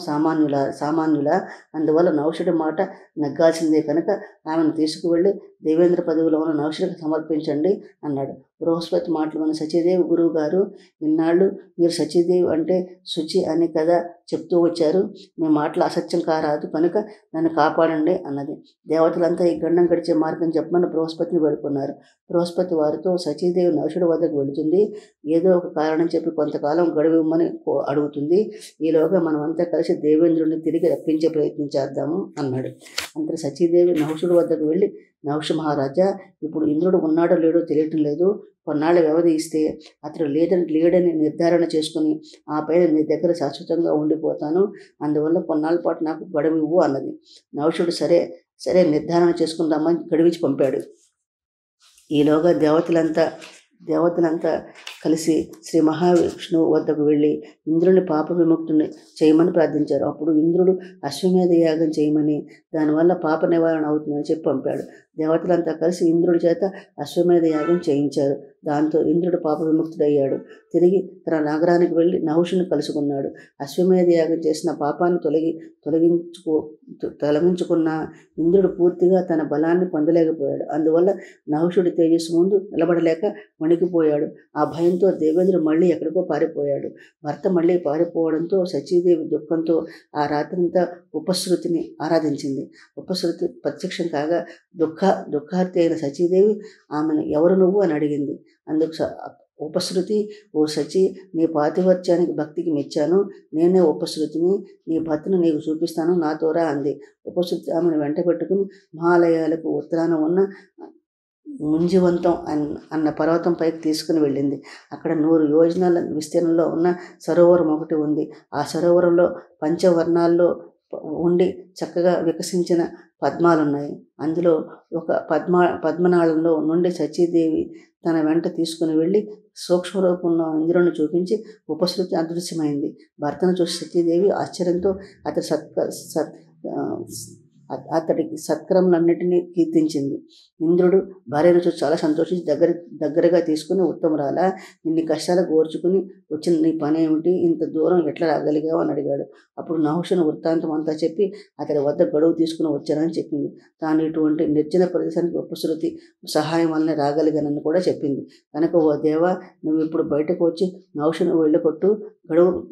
[SPEAKER 1] సామాన్యుల అందువల్ల నహుషుడి మాట నగ్గాల్సిందే కనుక ఆమెను తీసుకువెళ్ళి దేవేంద్ర పదవిలో ఉన్న నహుషుడికి సమర్పించండి అన్నాడు. బృహస్పతి మాటలు విన్న శచీదేవి, గురువు గారు, ఇన్నాళ్ళు మీరు శచీదేవి అంటే శుచి అని కదా చెప్తూ వచ్చారు. మీ మాటలు అసత్యం కారాదు కనుక నన్ను కాపాడండి అన్నది. దేవతలంతా ఈ గండం గడిచే మార్గం చెప్పమని బృహస్పతిని వేడుకున్నారు. బృహస్పతి వారితో, శచీదేవి నహుషుడి వద్దకు వెళుతుంది. ఏదో ఒక కారణం చెప్పి కొంతకాలం గడువిమ్మని అడుగుతుంది. ఈలోగా మనమంతా కలిసి దేవేంద్రుడిని తిరిగి రప్పించే ప్రయత్నం చేద్దాము అన్నాడు. అంతటి శచీదేవి నహుషుడి వద్దకు వెళ్ళి, నహుష మహారాజా, ఇప్పుడు ఇంద్రుడు ఉన్నాడో లేడో తెలియటం లేదు. కొన్నాళ్ళ వ్యవధి ఇస్తే అతడు లేడని నిర్ధారణ చేసుకుని ఆ పైన నీ దగ్గర శాశ్వతంగా ఉండిపోతాను. అందువల్ల కొన్నాళ్ళ పాటు నాకు గడువివ్వు అన్నది. నహుషుడు సరే నిర్ధారణ చేసుకుని రమ్మని గడివించి పంపాడు. ఈలోగా దేవతలంతా కలిసి శ్రీ మహావిష్ణువు వద్దకు వెళ్ళి ఇంద్రుని పాప విముక్తుని చేయమని ప్రార్థించారు. అప్పుడు ఇంద్రుడు అశ్వమేధ యాగం చేయమని, దానివల్ల పాప నివారణ అవుతుందని చెప్పి పంపాడు. దేవతలంతా కలిసి ఇంద్రుడి చేత అశ్వమేధ యాగం చేయించారు. దాంతో ఇంద్రుడు పాప విముక్తుడయ్యాడు. తిరిగి తన నగరానికి వెళ్ళి నహుషుని కలుసుకున్నాడు. అశ్వమేధ యాగం చేసిన పాపాన్ని తొలగించుకున్న ఇంద్రుడు పూర్తిగా తన బలాన్ని పొందలేకపోయాడు. అందువల్ల నహుషుడి తేజస్సు ముందు నిలబడలేక వణికిపోయాడు. ఆ భయంతో దేవేంద్రుడు మళ్ళీ ఎక్కడికో పారిపోయాడు. భర్త మళ్ళీ పారిపోవడంతో శచీదేవి దుఃఖంతో ఆ రాత్రంతా ఉపశృతిని ఆరాధించింది. ఉపశృతి ప్రత్యక్షం కాగా దుఃఖార్తి అయిన శచీదేవి ఆమెను ఎవరు నువ్వు అని అడిగింది. అందుకు ఉపశృతి, ఓ శచి, నీ పాతివర్త్యానికి భక్తికి మెచ్చాను. నేనే ఉపశృతిని. నీ భర్తను నీకు చూపిస్తాను, నాతోరా అంది. ఉపశృతి ఆమెను వెంట పెట్టుకుని మహాలయాలకు ఉత్తరాన ఉన్న ముంజివంతం అన్న పర్వతం పైకి తీసుకుని వెళ్ళింది. అక్కడ 100 యోజనాల విస్తీర్ణంలో ఉన్న సరోవరం ఒకటి ఉంది. ఆ సరోవరంలో పంచవర్ణాల్లో ఉండి చక్కగా వికసించిన పద్మాలున్నాయి. అందులో ఒక పద్మనాళంలో నుండి శచీదేవి తన వెంట తీసుకుని వెళ్ళి సూక్ష్మరూపంలో ఇంద్రుని చూపించి ఉపశృతి అదృశ్యమైంది. భర్తను చూసి శచీదేవి ఆశ్చర్యంతో అతడి అతడికి సత్కరములన్నిటినీ కీర్తించింది. ఇంద్రుడు భార్యను చూసి చాలా సంతోషించి దగ్గరగా తీసుకుని, ఉత్తమురాల, ఇన్ని కష్టాలకు ఓర్చుకుని వచ్చిన నీ పని ఏమిటి? ఇంత దూరం ఎట్లా రాగలిగావు అని అడిగాడు. అప్పుడు నహుషుని వృత్తాంతం అంతా చెప్పి అతడి వద్ద గడువు తీసుకుని వచ్చానని చెప్పింది. తాను ఇటువంటి నిర్జన ప్రదేశానికి ఉపశృతి సహాయం వల్లనే రాగలిగానని కూడా చెప్పింది. కనుక ఓ దేవా, నువ్వు ఇప్పుడు బయటకు వచ్చి నహుషుని వెళ్ళగొట్టు,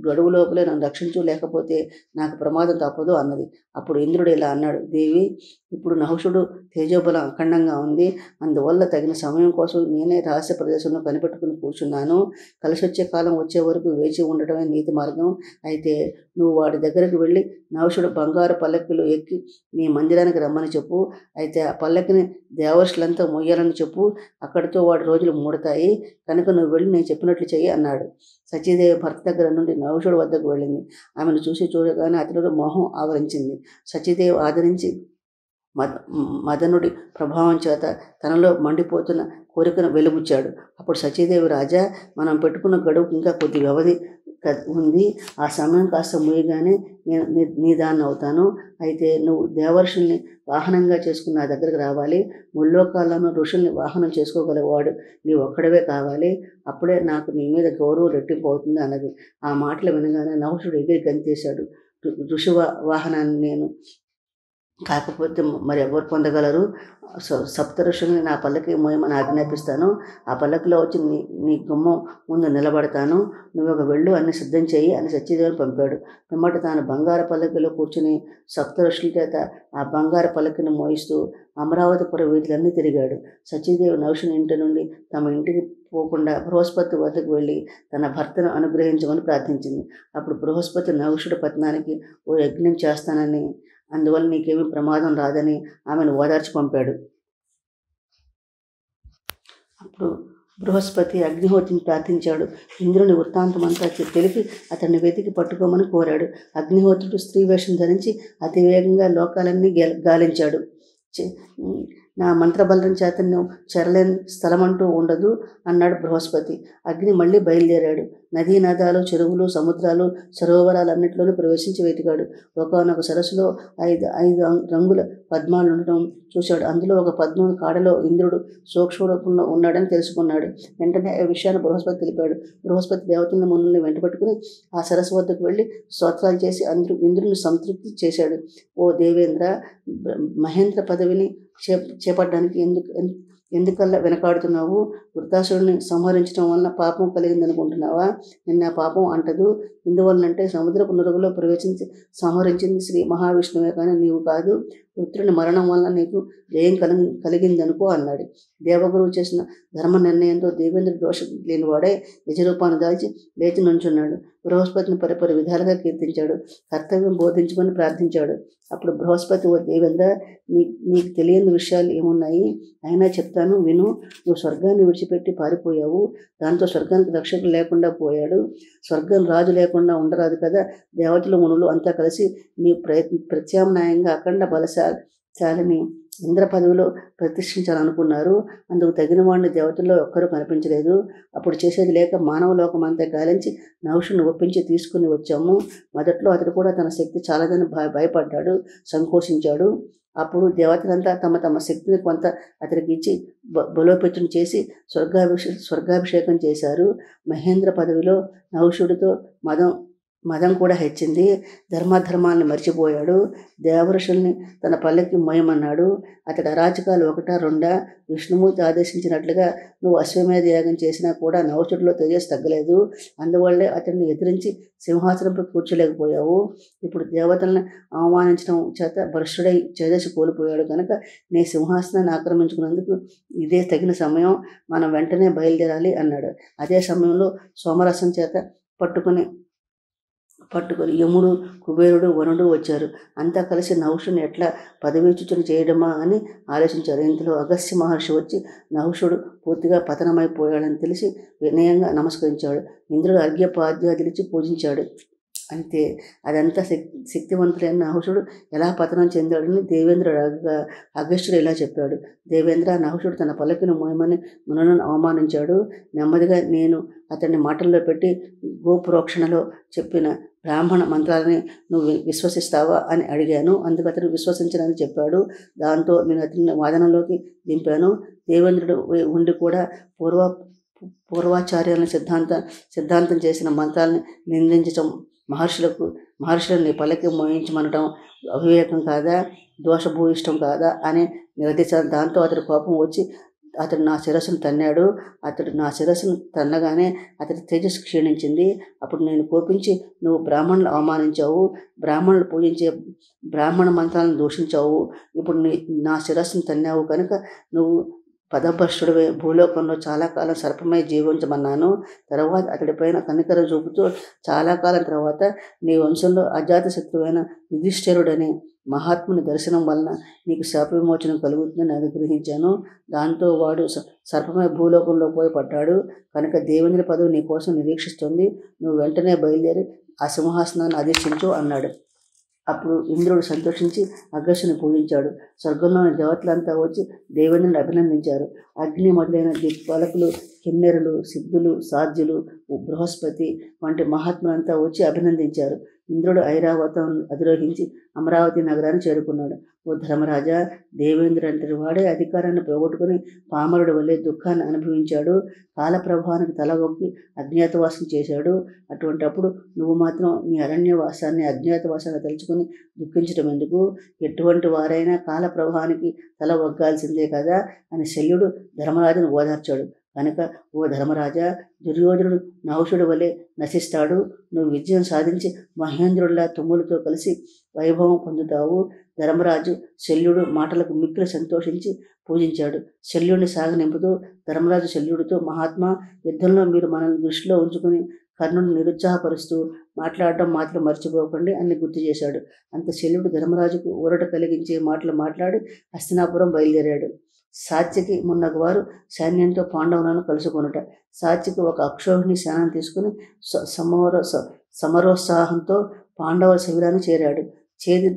[SPEAKER 1] గడువు లోపలే నన్ను రక్షించు, లేకపోతే నాకు ప్రమాదం తప్పదు అన్నది. అప్పుడు ఇంద్రుడు ఇలా అన్నాడు, దేవి, ఇప్పుడు నహుషుడు తేజోబలం అఖండంగా ఉంది. అందువల్ల తగిన సమయం కోసం నేనే రహస్య ప్రదేశంలో కనిపెట్టుకుని కూర్చున్నాను. కలిసి వచ్చే కాలం వచ్చే వరకు వేచి ఉండటమే నీతి మార్గం. అయితే నువ్వు వాడి దగ్గరికి వెళ్ళి నహుషుడు బంగారు పల్లకిలో ఎక్కి నీ మందిరానికి రమ్మని చెప్పు. అయితే ఆ పల్లకిని దేవర్షులంతా మొయ్యాలని చెప్పు. అక్కడితో వాడి రోజులు మూడతాయి. కనుక నువ్వు వెళ్ళి నేను చెప్పినట్లు చెయ్యి అన్నాడు. సచీదేవి భర్త దగ్గర నుండి నహుషుడు వద్దకు వెళ్ళింది. ఆమెను చూడగానే అతడు మోహం ఆవరించింది. సచీదేవి ఆదరించి మదనుడి ప్రభావం చేత తనలో మండిపోతున్న కోరికను వెలుబుచ్చాడు. అప్పుడు సచీదేవి, రాజా, మనం పెట్టుకున్న గడువుకు ఇంకా కొద్ది వ్యవధి ఉంది. ఆ సమయం కాస్త ముయ్యగానే నేను నీ దాన్ని అవుతాను. అయితే నువ్వు దేవర్షుల్ని వాహనంగా చేసుకుని నా దగ్గరకు రావాలి. ముల్లోకాలను ఋషుల్ని వాహనం చేసుకోగలవాడు నీ ఒక్కడవే కావాలి. అప్పుడే నాకు నీ మీద గౌరవం రెట్టింపు అవుతుంది అన్నది. ఆ మాటలు వినగానే నహుషుడు ఎగిరి గంతేశాడు. ఋషి వాహనాన్ని నేను కాకపోతే మరి ఎవరు పొందగలరు? సప్త ఋషుల్ని నా పల్లకి మోయమని ఆజ్ఞాపిస్తాను. ఆ పల్లకిలో వచ్చి నీ గుమ్మం ముందు నిలబడతాను. నువ్వు ఒక వెళ్ళు అన్ని సిద్ధం చేయి అని సత్యదేవుని పంపాడు. పిమ్మట తాను బంగారు పల్లకిలో కూర్చుని సప్త ఋషుల చేత ఆ బంగారు పల్లకిని మోయిస్తూ అమరావతిపుర వీధులన్నీ తిరిగాడు. సత్యదేవి నహుషుని ఇంటి నుండి తమ ఇంటికి పోకుండా బృహస్పతి వద్దకు వెళ్ళి తన భర్తను అనుగ్రహించమని ప్రార్థించింది. అప్పుడు బృహస్పతి నహుషుడి పత్నానికి ఓ యజ్ఞం చేస్తానని, అందువల్ల నీకేమీ ప్రమాదం రాదని ఆమెను ఓదార్చి పంపాడు. అప్పుడు బృహస్పతి అగ్నిహోత్రిని ప్రార్థించాడు. ఇంద్రుని వృత్తాంతమంతా తెలిపి అతన్ని వెతికి పట్టుకోమని కోరాడు. అగ్నిహోత్రుడు స్త్రీ వేషం ధరించి అతివేగంగా లోకాలన్నీ గాలించాడు. నా మంత్రబలం చేత నువ్వు చెరలేని స్థలమంటూ ఉండదు అన్నాడు బృహస్పతి. అగ్ని మళ్ళీ బయలుదేరాడు. నదీ నదాలు, చెరువులు, సముద్రాలు, సరోవరాలన్నింటిలోనూ ప్రవేశించి వెతికాడు. ఒకనొక సరస్సులో ఐదు రంగుల పద్మాలు ఉండటం చూశాడు. అందులో ఒక పద్మం కాడలో ఇంద్రుడు సూక్ష్మరూపంలో ఉన్నాడని తెలుసుకున్నాడు. వెంటనే ఆ విషయాన్ని బృహస్పతి తెలిపాడు. బృహస్పతి దేవతలను మునుల్ని వెంటబెట్టుకుని ఆ సరస్సు వద్దకు వెళ్ళి స్తోత్రాలు చేసి ఇంద్రుని సంతృప్తి చేశాడు. ఓ దేవేంద్ర, మహేంద్ర పదవిని చేపట్టడానికి ఎందుకల్లా వెనకాడుతున్నావు? వృత్తాసురుడిని సంహరించడం వలన పాపం కలిగిందనుకుంటున్నావా? నిన్న పాపం అంటదు. ఎందువలనంటే సముద్రపు నురుగులో ప్రవేశించి సంహరించింది శ్రీ మహావిష్ణువే కానీ నీవు కాదు. పుత్రుని మరణం వలన నీకు జయం కలిగిందనుకో అన్నాడు. దేవగురువు చేసిన ధర్మ నిర్ణయంతో దేవేంద్రుడు దోషం లేనివాడే నిజరూపాన్ని దాల్చి లేచి నుంచున్నాడు. బృహస్పతిని పరిపరి విధాలుగా కీర్తించాడు. కర్తవ్యం బోధించమని ప్రార్థించాడు. అప్పుడు బృహస్పతి, ఓ దేవేంద్ర, నీకు తెలియని విషయాలు ఏమున్నాయి? అయినా చెప్తాను విను. నువ్వు స్వర్గాన్ని విడిచిపెట్టి పారిపోయావు. దాంతో స్వర్గానికి రక్షకులు లేకుండా పోయాడు. స్వర్గం రాజు లేకుండా ఉండరాదు కదా. దేవతలు మునులు అంతా కలిసి నీ ప్రత్యామ్నాయంగా అఖండ బలశాలిని ఇంద్ర పదవిలో ప్రతిష్ఠించాలనుకున్నారు. అందుకు తగిన వాడిని దేవతల్లో ఒక్కరూ కనిపించలేదు. అప్పుడు చేసేది లేక మానవ లోకం అంతా గాలించి నహుషుని ఒప్పించి తీసుకుని వచ్చాము. మొదట్లో అతడు కూడా తన శక్తి చాలదని భయపడ్డాడు, సంకోచించాడు. అప్పుడు దేవతలంతా తమ శక్తిని కొంత అతడికి ఇచ్చి బలోపేతం చేసి స్వర్గాభిషేకం చేశారు. మహేంద్ర పదవిలో నహుషుడితో మదం కూడా హెచ్చింది. ధర్మాన్ని మర్చిపోయాడు. దేవఋషుల్ని తన పల్లెకి మోయమన్నాడు. అతడి అరాచకాలు ఒకటా రెండా? విష్ణుమూర్తి ఆదేశించినట్లుగా నువ్వు అశ్వమేధ యాగం చేసినా కూడా నహుషుడిలో తేజస్సు తగ్గలేదు. అందువల్లే అతడిని ఎదిరించి సింహాసనంపై కూర్చోలేకపోయావు. ఇప్పుడు దేవతలను అవమానించడం చేత భ్రష్టుడై తేజస్సు కోల్పోయాడు కనుక నీ సింహాసనాన్ని ఆక్రమించుకున్నందుకు ఇదే తగిన సమయం. మనం వెంటనే బయలుదేరాలి అన్నాడు. అదే సమయంలో సోమరసం చేత పట్టుకుని యముడు, కుబేరుడు, వరుణుడు వచ్చారు. అంతా కలిసి నహుషుని ఎట్లా పదవీచ్యుతున చేయడమా అని ఆలోచించారు. ఇంతలో అగస్త్య మహర్షి వచ్చి నహుషుడు పూర్తిగా పతనమైపోయాడని తెలిసి వినయంగా నమస్కరించాడు. ఇంద్రుడు అర్ఘ్యపాద్యాదిలిచ్చి పూజించాడు. అంతే. అదంతా శక్తివంతుడైన నహుషుడు ఎలా పతనం చెందాడని దేవేంద్రుడు అడగగా అగస్త్యుడు ఇలా చెప్పాడు. దేవేంద్ర, నహుషుడు తన పల్లకిని మోయమని మునులను అవమానించాడు. నెమ్మదిగా నేను అతన్ని మాటల్లో పెట్టి గోపురోక్షణలో చెప్పిన బ్రాహ్మణ మంత్రాలని నువ్వు విశ్వసిస్తావా అని అడిగాను. అందుకు అతను విశ్వసించనని చెప్పాడు. దాంతో నేను అతన్ని వాదనలోకి దింపాను. దేవేంద్రుడు ఉండి కూడా పూర్వాచార్యులను సిద్ధాంతం చేసిన మంత్రాలను నిందించటం, మహర్షులని పల్లకి మోయించమనటం అవివేకం కాదా, దోషభూయిష్టం కాదా అని నిలదీశాను. దాంతో అతడి కోపం వచ్చి అతడు నా శిరస్సును తన్నాడు. అతడు నా శిరస్సును తన్నగానే అతడి తేజస్సు క్షీణించింది. అప్పుడు నేను కోపించి, నువ్వు బ్రాహ్మణులు అవమానించావు, బ్రాహ్మణులు పూజించే బ్రాహ్మణ మంత్రాలను దూషించావు, ఇప్పుడు నా శిరస్సును తన్నావు కనుక నువ్వు పదభ్రష్టుడివే, భూలోకంలో చాలా కాలం సర్పమై జీవించమన్నాను. తర్వాత అతడిపైన కనికరం చూపుతూ, చాలా కాలం తర్వాత నీ వంశంలో అజాత శత్రువైన యుధిష్ఠిరుడనే మహాత్ముని దర్శనం వలన నీకు శాప విమోచనం కలుగుతుందని అనుగ్రహించాను. దాంతో వాడు సర్పమై భూలోకంలో పోయి పడ్డాడు కనుక దేవేంద్ర పదవి నీ కోసం నిరీక్షిస్తుంది. నువ్వు వెంటనే బయలుదేరి ఆ సింహాసనాన్ని అధిష్ఠించు అన్నాడు. అప్పుడు ఇంద్రుడు సంతోషించి అగస్త్యుని పూజించాడు. స్వర్గంలోని దేవతలంతా వచ్చి దేవేంద్రుని అభినందించారు. అగ్ని మొదలైన దిక్పాలకులు, కిన్నెరులు, సిద్ధులు, సాధ్యులు, బృహస్పతి వంటి మహాత్ములంతా వచ్చి అభినందించారు. ఇంద్రుడు ఐరావతం అధిరోహించి అమరావతి నగరాన్ని చేరుకున్నాడు. ఓ ధర్మరాజా, దేవేంద్రుడు అంతటి వాడే అధికారాన్ని పోగొట్టుకుని పామరుడు వల్లే దుఃఖాన్ని అనుభవించాడు. కాలప్రభావానికి తల ఒక్కి అజ్ఞాతవాసం చేశాడు. అటువంటప్పుడు నువ్వు మాత్రం నీ అరణ్యవాసాన్ని, అజ్ఞాతవాసాన్ని తలుచుకుని దుఃఖించడం ఎందుకు? ఎటువంటి వారైనా కాలప్రభావానికి తల ఒగ్గాల్సిందే కదా అని శల్యుడు ధర్మరాజును ఓదార్చాడు. కనుక ఓ ధర్మరాజా, దుర్యోధనుడు నహుషుడి వలె నశిస్తాడు. నువ్వు విజయం సాధించి మహేంద్రుడిలా తుమ్ములతో కలిసి వైభవం పొందుతావు. ధర్మరాజు శల్యుడు మాటలకు మిక్కిలి సంతోషించి పూజించాడు. శల్యుడిని సాగనింపుతూ ధర్మరాజు శల్యుడితో, మహాత్మా, యుద్ధంలో మీరు మనల్ని దృష్టిలో ఉంచుకుని కర్ణుని నిరుత్సాహపరుస్తూ మాట్లాడటం మాత్రం మర్చిపోకండి అని గుర్తు చేశాడు. అంత శల్యుడు ధర్మరాజుకు ఊరట కలిగించే మాటలు మాట్లాడి హస్తినాపురం బయలుదేరాడు. సాత్యకి మున్నగవారు సైన్యంతో పాండవులను కలుసుకొనుట. సాత్యకి ఒక అక్షోహిణి సేనను తీసుకుని సమరోత్సాహంతో పాండవుల శిబిరాన్ని చేరాడు. చేది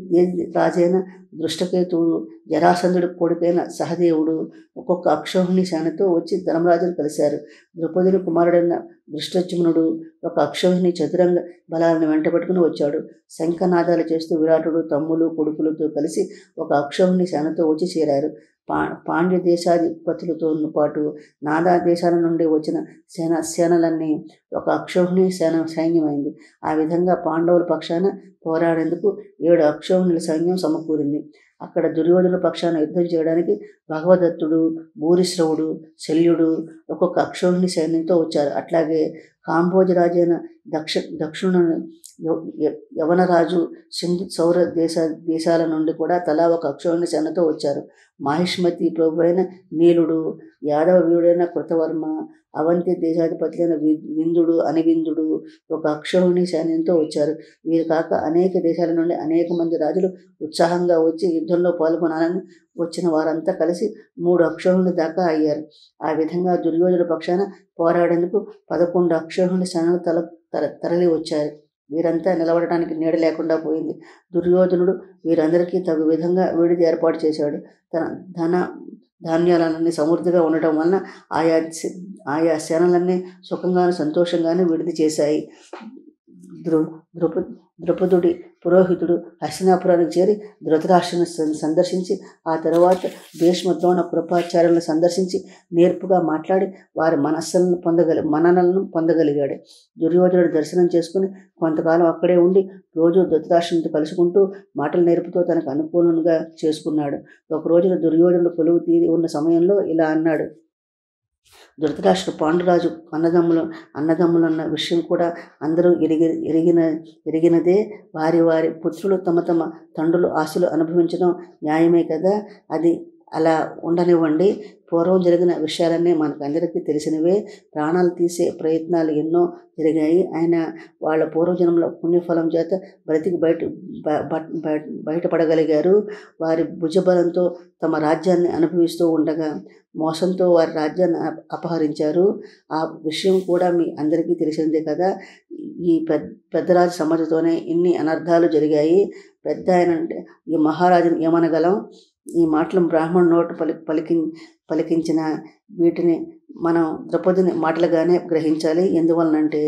[SPEAKER 1] రాజైన దృష్టకేతువుడు, జరాసంధుడి కొడుకైన సహదేవుడు ఒక్కొక్క అక్షోహిణి సేనతో వచ్చి ధర్మరాజును కలిశారు. ద్రౌపదుని కుమారుడైన దృష్టచ్యుమ్నుడు ఒక అక్షోహిణి చతురంగ బలాలను వెంటబెట్టుకుని వచ్చాడు. శంఖనాదాలు చేస్తూ విరాటుడు తమ్ములు కొడుకులతో కలిసి ఒక అక్షోహిణి సేనతో వచ్చి చేరారు. పాండ్య దేశాధిపతులతో పాటు నానా దేశాల నుండి వచ్చిన సేనలన్నీ ఒక అక్షోహిణి సైన్యమైంది. ఆ విధంగా పాండవుల పక్షాన పోరాడేందుకు 7 అక్షోహిణుల సైన్యం సమకూరింది. అక్కడ దుర్యోధనుల పక్షాన యుద్ధం చేయడానికి భగవదత్తుడు, భూరిశ్రవుడు, శల్యుడు ఒక్కొక్క అక్షోహిణి సైన్యంతో వచ్చారు. అట్లాగే కాంబోజరాజైన దక్షిణ యవనరాజు, సింధు సౌర దేశాల నుండి కూడా తలా ఒక అక్షోహిణి సేనతో వచ్చారు. మాహిష్మతి ప్రభు అయిన నీలుడు, యాదవ వీరుడైన కృతవర్మ, అవంతి దేశాధిపతులైన విందుడు, అనివిందుడు ఒక అక్షోహిణి సైన్యంతో వచ్చారు. వీరు కాక అనేక దేశాల నుండి అనేక మంది రాజులు ఉత్సాహంగా వచ్చి యుద్ధంలో పాల్గొనాలని వచ్చిన వారంతా కలిసి 3 అక్షోహిణి దాకా అయ్యారు. ఆ విధంగా దుర్యోధనుల పక్షాన పోరాడేందుకు 11 అక్షోహిణి సేనలు తరలి వచ్చారు. వీరంతా నిలబడటానికి నీడ లేకుండా పోయింది. దుర్యోధనుడు వీరందరికీ తగు విధంగా విడిది ఏర్పాటు చేశాడు. తన ధాన్యాలన్నీ సమృద్ధిగా ఉండటం వలన ఆయా సేనలన్నీ సుఖంగాను సంతోషంగాను విడిది చేశాయి. ద్రుపదుడి పురోహితుడు హస్తినాపురానికి చేరి ధృతరాష్ట్రుని సందర్శించి ఆ తర్వాత భీష్మ, ద్రోణ, కృపాచార్యులను సందర్శించి నేర్పుగా మాట్లాడి వారి మననలను పొందగలిగాడు. దుర్యోధనుడు దర్శనం చేసుకుని కొంతకాలం అక్కడే ఉండి రోజు ధృతరాష్ట్రునితో కలుసుకుంటూ మాటలు నేర్పుతూ తనకు అనుకూలంగా చేసుకున్నాడు. ఒక రోజున దుర్యోధనుడు కొలువు తీరి ఉన్న సమయంలో ఇలా అన్నాడు. ధృతరాష్ట్రుడు పాండురాజు అన్నదమ్ములన్న విషయం కూడా అందరూ ఎరిగినదే. వారి పుత్రులు తమ తండ్రులు ఆశలు అనుభవించడం న్యాయమే కదా. అది అలా ఉండనివ్వండి. పూర్వం జరిగిన విషయాలన్నీ మనకందరికీ తెలిసినవే. ప్రాణాలు తీసే ప్రయత్నాలు ఎన్నో జరిగాయి. ఆయన వాళ్ళ పూర్వజన్మల పుణ్యఫలం చేత బ్రతికి బయటపడగలిగారు. వారి భుజబలంతో తమ రాజ్యాన్ని అనుభవిస్తూ ఉండగా మోసంతో వారి రాజ్యాన్ని అపహరించారు. ఆ విషయం కూడా మీ అందరికీ తెలిసిందే కదా. ఈ పెద్దరాజు సమాజతోనే ఇన్ని అనర్థాలు జరిగాయి. పెద్ద ఆయన అంటే ఈ మహారాజుని ఏమనగలం? ఈ మాటలు బ్రాహ్మణు నోట పలికించిన వీటిని మనం ద్రౌపదిని మాటలుగానే గ్రహించాలి. ఎందువలనంటే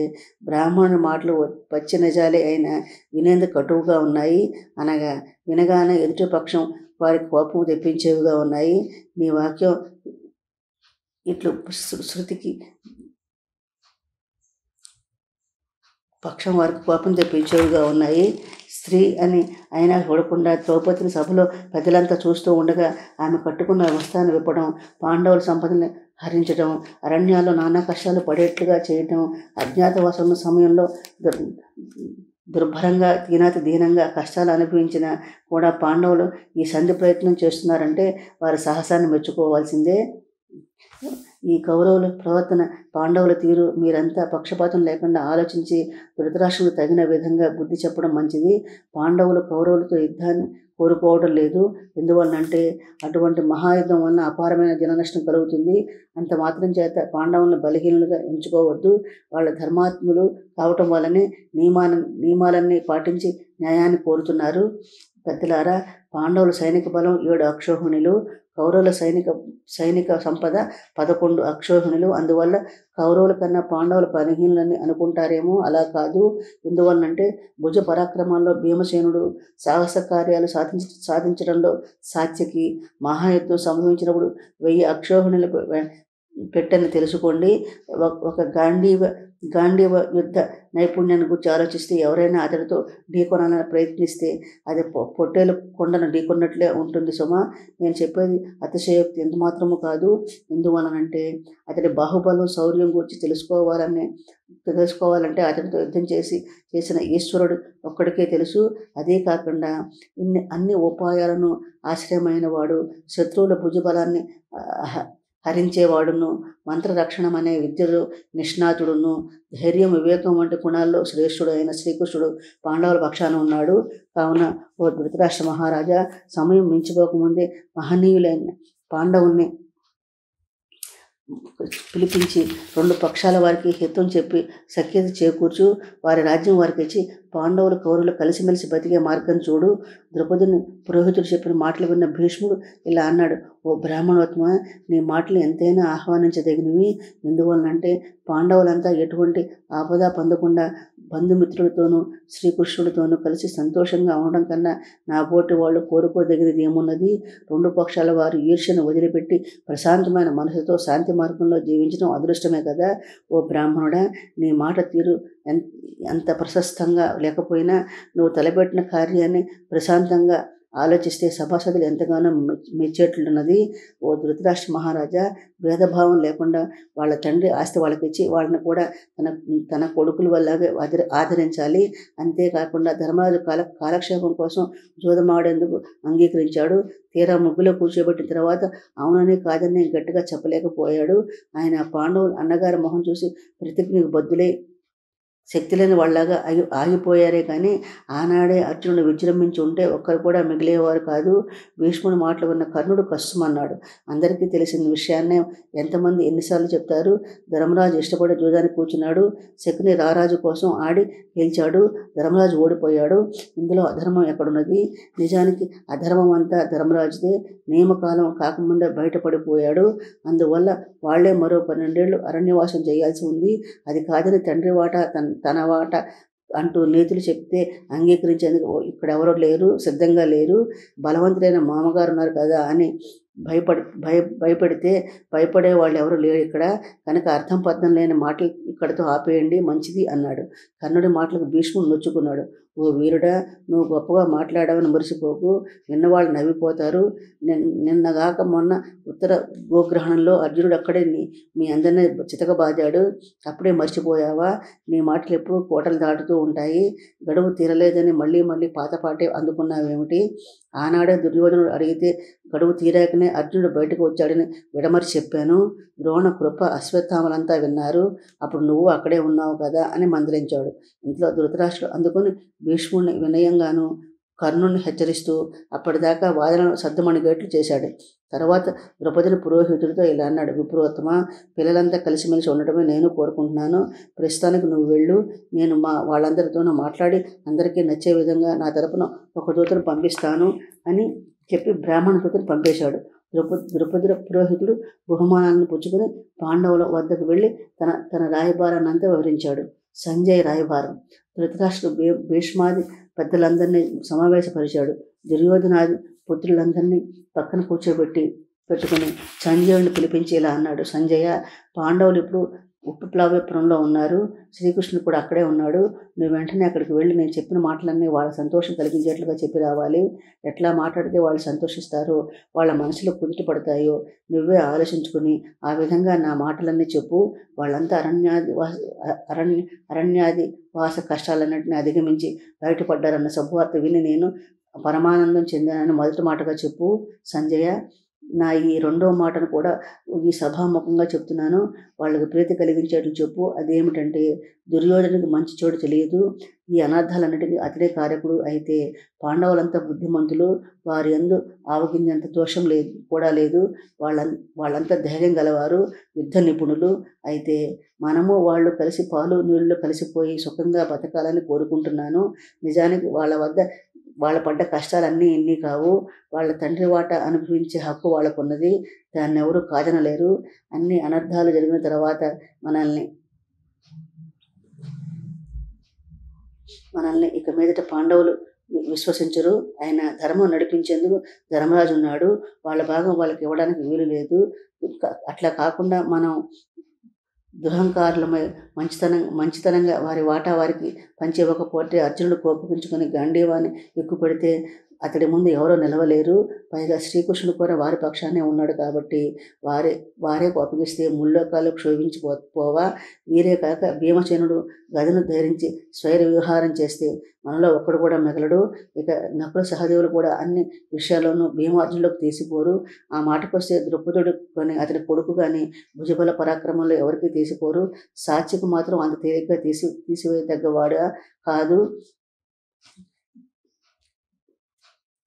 [SPEAKER 1] బ్రాహ్మణుని మాటలు పచ్చి నిజాలే అయినా వినేందుకు కటువుగా ఉన్నాయి. అనగా వినగానే ఎదుటి పక్షం వారికి కోపం తెప్పించేవిగా ఉన్నాయి. నీ వాక్యం ఇట్లు శృతికి పక్షం వారికి కోపం తెప్పించేవిగా ఉన్నాయి. స్త్రీ అని అయినా చూడకుండా ద్రౌపదిని సభలో ప్రజలంతా చూస్తూ ఉండగా ఆమె కట్టుకున్న వస్త్రాన్ని విప్పడం, పాండవుల సంపదని హరించడం, అరణ్యాల్లో నానా కష్టాలు పడేట్లుగా చేయటం, అజ్ఞాతవాసం సమయంలో దుర్భరంగా దీనంగా కష్టాలు అనుభవించిన కూడా పాండవులు ఈ సంధి ప్రయత్నం చేస్తున్నారంటే వారి సాహసాన్ని మెచ్చుకోవాల్సిందే. ఈ కౌరవుల ప్రవర్తన, పాండవుల తీరు మీరంతా పక్షపాతం లేకుండా ఆలోచించి ధృతరాష్ట్రుడు తగిన విధంగా బుద్ధి చెప్పడం మంచిది. పాండవులు కౌరవులతో యుద్ధాన్ని కోరుకోవడం లేదు. ఎందువలనంటే అటువంటి మహాయుద్ధం వలన అపారమైన జననష్టం కలుగుతుంది. అంత మాత్రం చేత పాండవులను బలహీనులుగా ఎంచుకోవద్దు. వాళ్ళ ధర్మాత్ములు కావటం వల్లనే నియమాలన్నీ పాటించి న్యాయాన్ని కోరుతున్నారు. పెద్దలారా, పాండవుల సైనిక బలం 7 అక్షోహిణులు, కౌరవుల సైనిక సంపద 11 అక్షోహిణులు. అందువల్ల కౌరవుల కన్నా పాండవుల బలహీనులని అనుకుంటారేమో, అలా కాదు. ఎందువలనంటే భుజ పరాక్రమాల్లో భీమసేనుడు, సాహస కార్యాలు సాధించడంలో సాత్యకి, మహాయుద్ధం సంభవించినప్పుడు 1000 అక్షోహిణులు పెట్టని తెలుసుకోండి. ఒక గాంధీవ యుద్ధ నైపుణ్యాన్ని గురించి ఆలోచిస్తే ఎవరైనా అతడితో ఢీకొనాలని ప్రయత్నిస్తే అది పొట్టేలు కొండను ఢీకొన్నట్లే ఉంటుంది సుమా. నేను చెప్పేది అతిశయోక్తి ఎంత మాత్రము కాదు. ఎందువలనంటే అతడి బాహుబలం, శౌర్యం గురించి తెలుసుకోవాలంటే అతడితో యుద్ధం చేసిన ఈశ్వరుడు ఒక్కడికే తెలుసు. అదే కాకుండా అన్ని ఉపాయాలను ఆశ్రయమైన వాడు, శత్రువుల భుజబలాన్ని హరించేవాడును, మంత్రరక్షణం అనే విద్యలో నిష్ణాతుడును, ధైర్యం, వివేకం వంటి గుణాల్లో శ్రేష్ఠుడు అయిన శ్రీకృష్ణుడు పాండవుల పక్షాన ఉన్నాడు. కావున ఓ ధృతరాష్ట్ర మహారాజా, సమయం మించిపోకముందే మహనీయులైన పాండవుల్ని పిలిపించి 2 పక్షాల వారికి హితం చెప్పి సఖ్యత చేకూర్చు. వారి రాజ్యం వారికి ఇచ్చి పాండవులు కౌరవులు కలిసిమెలిసి బతికే మార్గం చూడు. ద్రౌపదిని పురోహితుడు చెప్పిన మాటలు విన్న భీష్ముడు ఇలా అన్నాడు: ఓ బ్రాహ్మణోత్తమ, నీ మాటలు ఎంతైనా ఆహ్వానించదగినవి. ఎందువలనంటే పాండవులంతా ఎటువంటి ఆపద పొందకుండా బంధుమిత్రులతోనూ శ్రీకృష్ణుడితోనూ కలిసి సంతోషంగా ఉండడం కన్నా నా పోటీ వాళ్ళు కోరుకోదగినది ఏమున్నది? 2 పక్షాల వారు ఈర్ష్యను వదిలిపెట్టి ప్రశాంతమైన మనసుతో శాంతి మార్గంలో జీవించడం అదృష్టమే కదా. ఓ బ్రాహ్మణుడా, నీ మాట తీరు ఎంత ప్రశస్తంగా లేకపోయినా నువ్వు తలపెట్టిన కార్యాన్ని ప్రశాంతంగా ఆలోచిస్తే సభాసదులు ఎంతగానో మెచ్చేట్లున్నది. ఓ ధృతరాష్ట్ర మహారాజా, భేదభావం లేకుండా వాళ్ళ తండ్రి ఆస్తి వాళ్ళకిచ్చి వాళ్ళని కూడా తన కొడుకుల వల్లగే ఆదరించాలి. అంతేకాకుండా ధర్మరాజు కాలక్షేపం కోసం జూదమాడేందుకు అంగీకరించాడు. తీరా ముగ్గులో కూర్చోబెట్టిన తర్వాత అవునని కాదని గట్టిగా చెప్పలేకపోయాడు. ఆయన పాండవులు అన్నగారి మొహం చూసి ప్రతిజ్ఞకు బద్దులై శక్తి లేని వాళ్ళలాగా ఆగిపోయారే కానీ ఆనాడే అర్జునుడు విజృంభించి ఉంటే ఒక్కరు కూడా మిగిలేవారు కాదు. భీష్ముడి మాటలు విన్న కర్ణుడు కష్టమన్నాడు. అందరికీ తెలిసిన విషయాన్నే ఎంతమంది ఎన్నిసార్లు చెప్తారు? ధర్మరాజు ఇష్టపడి జూదానికి కూర్చున్నాడు. శకుని రారాజు కోసం ఆడి గెలిచాడు. ధర్మరాజు ఓడిపోయాడు. ఇందులో అధర్మం ఎక్కడున్నది? నిజానికి అధర్మం అంతా ధర్మరాజుదే. నియమకాలం కాకముందే బయటపడిపోయాడు. అందువల్ల వాళ్లే మరో 12 ఏళ్ళు అరణ్యవాసం చేయాల్సి ఉంది. అది కాదని తండ్రి వాటా తన వాట అంటూ నీతులు చెప్తే అంగీకరించేందుకు ఇక్కడెవరో లేరు, సిద్ధంగా లేరు. బలవంతులైన మామగారు ఉన్నారు కదా అని భయపడితే భయపడే వాళ్ళు ఎవరు లేరు ఇక్కడ. కనుక అర్థం పర్థం లేని మాటలు ఇక్కడితో ఆపేయండి, మంచిది అన్నాడు. కర్ణుడి మాటలకు భీష్ముడు నొచ్చుకున్నాడు. ఓ వీరుడా, నువ్వు గొప్పగా మాట్లాడావని మురిసిపోకు, విన్నవాళ్ళు నవ్విపోతారు. నిన్నగాక మొన్న ఉత్తర గోగ్రహణంలో అర్జునుడు అక్కడే మీ అందరినీ చితకబాదాడు. అప్పుడే మర్చిపోయావా? నీ మాటలు ఎప్పుడూ కోటలు దాటుతూ ఉంటాయి. గడువు తీరలేదని మళ్ళీ మళ్ళీ పాతపాటే అందుకున్నావేమిటి? ఆనాడే దుర్యోధనుడు అడిగితే గడువు తీరాకనే అర్జునుడు బయటకు వచ్చాడని విడమరి చెప్పాను. ద్రోణ, కృప, అశ్వత్థామలంతా విన్నారు. అప్పుడు నువ్వు అక్కడే ఉన్నావు కదా అని మందలించాడు. ఇంట్లో ధృతరాష్ట్రుడు అందుకుని భీష్ముడిని వినయంగాను కర్ణుడిని హెచ్చరిస్తూ అప్పటిదాకా వాదనను సద్దుమణిగేట్లు చేశాడు. తర్వాత ద్రౌపదిని పురోహితుడితో ఇలా అన్నాడు: విప్రోత్తమ, పిల్లలంతా కలిసిమెలిసి ఉండటమే నేను కోరుకుంటున్నాను. ప్రస్తుతానికి నువ్వు వెళ్ళు. నేను వాళ్ళందరితోనూ మాట్లాడి అందరికీ నచ్చే విధంగా నా తరపున ఒక దూతను పంపిస్తాను అని చెప్పి బ్రాహ్మణ దూతను పంపేశాడు. ద్రుపద పురోహితుడు బహుమానాలను పుచ్చుకొని పాండవుల వద్దకు వెళ్ళి తన రాయబారాన్ని అంతా వివరించాడు. సంజయ్ రాయబారం. ధృతరాష్ట్రుడు భీష్మాది పెద్దలందరినీ సమావేశపరిచాడు. దుర్యోధనాది పుత్రులందరినీ పక్కన పెట్టుకుని సంజయుడిని పిలిపించి ఇలా అన్నాడు. సంజయ, పాండవులు ఇప్పుడు ఉప్పుప్లావ్యపురంలో ఉన్నారు. శ్రీకృష్ణుడు కూడా అక్కడే ఉన్నాడు. నువ్వు వెంటనే అక్కడికి వెళ్ళి నేను చెప్పిన మాటలన్నీ వాళ్ళ సంతోషం కలిగించేట్లుగా చెప్పి రావాలి. ఎట్లా మాట్లాడితే వాళ్ళు సంతోషిస్తారో, వాళ్ళ మనసులో కుదుట పడతాయో నువ్వే ఆలోచించుకుని ఆ విధంగా నా మాటలన్నీ చెప్పు. వాళ్ళంతా అరణ్యాది వాస కష్టాలన్నింటినీ అధిగమించి బయటపడ్డారన్న శుభవార్త విని నేను పరమానందం చెందానని మొదటి మాటగా చెప్పు. సంజయ, నా ఈ రెండవ మాటను కూడా ఈ సభాముఖంగా చెప్తున్నాను. వాళ్ళకి ప్రీతి కలిగించేట్లు చెప్పు. అదేమిటంటే, దుర్యోధనుడికి మంచి చోటు తెలియదు. ఈ అనర్థాలన్నిటికీ అతడే కారకుడు. అయితే పాండవులంతా బుద్ధిమంతులు. వారి యందు ఆవగింజంత దోషం కూడా లేదు. వాళ్ళంతా ధైర్యం గలవారు, యుద్ధ నిపుణులు. అయితే మనము వాళ్ళు కలిసి పాలు నీళ్లు కలిసిపోయి సుఖంగా బతకాలని కోరుకుంటున్నాను. నిజానికి వాళ్ళ పడ్డ కష్టాలన్నీ ఇన్ని కావు. వాళ్ళ తండ్రి వాట అనుభవించే హక్కు వాళ్ళకున్నది. దాన్ని ఎవరు కాదనలేరు. అన్ని అనర్థాలు జరిగిన తర్వాత మనల్ని ఇక మీదట పాండవులు విశ్వసించరు. ఆయన ధర్మం నడిపించేందుకు ధర్మరాజు ఉన్నాడు. వాళ్ళ భాగం వాళ్ళకి ఇవ్వడానికి వీలు లేదు. అట్లా కాకుండా మనం దురహంకారులమై మంచితనంగా వారి వాటా వారికి పంచి ఇవ్వకపోతే అర్జునుడు కోపగించుకొని గాంధీవాన్ని ఎక్కుపెడితే అతడి ముందు ఎవరో నిలవలేరు. పైగా శ్రీకృష్ణుడు కూడా వారి పక్షానే ఉన్నాడు కాబట్టి వారే కోపగిస్తే ముల్లోకాలు క్షోభించిపోవా. వీరే కాక భీమసేనుడు గదను ధరించి స్వైర విహారం చేస్తే మనలో ఒక్కడు కూడా మిగలడు. ఇక నకుల సహదేవులు కూడా అన్ని విషయాల్లోనూ భీమార్జునులకు తీసిపోరు. ఆ మాటకొస్తే ద్రుపదుడు కానీ అతని కొడుకు కానీ భుజబల పరాక్రమంలో ఎవరికి తీసిపోరు. సాత్యకు మాత్రం అంత తేలిగ్గా తీసివేయదగ్గవాడా కాదు.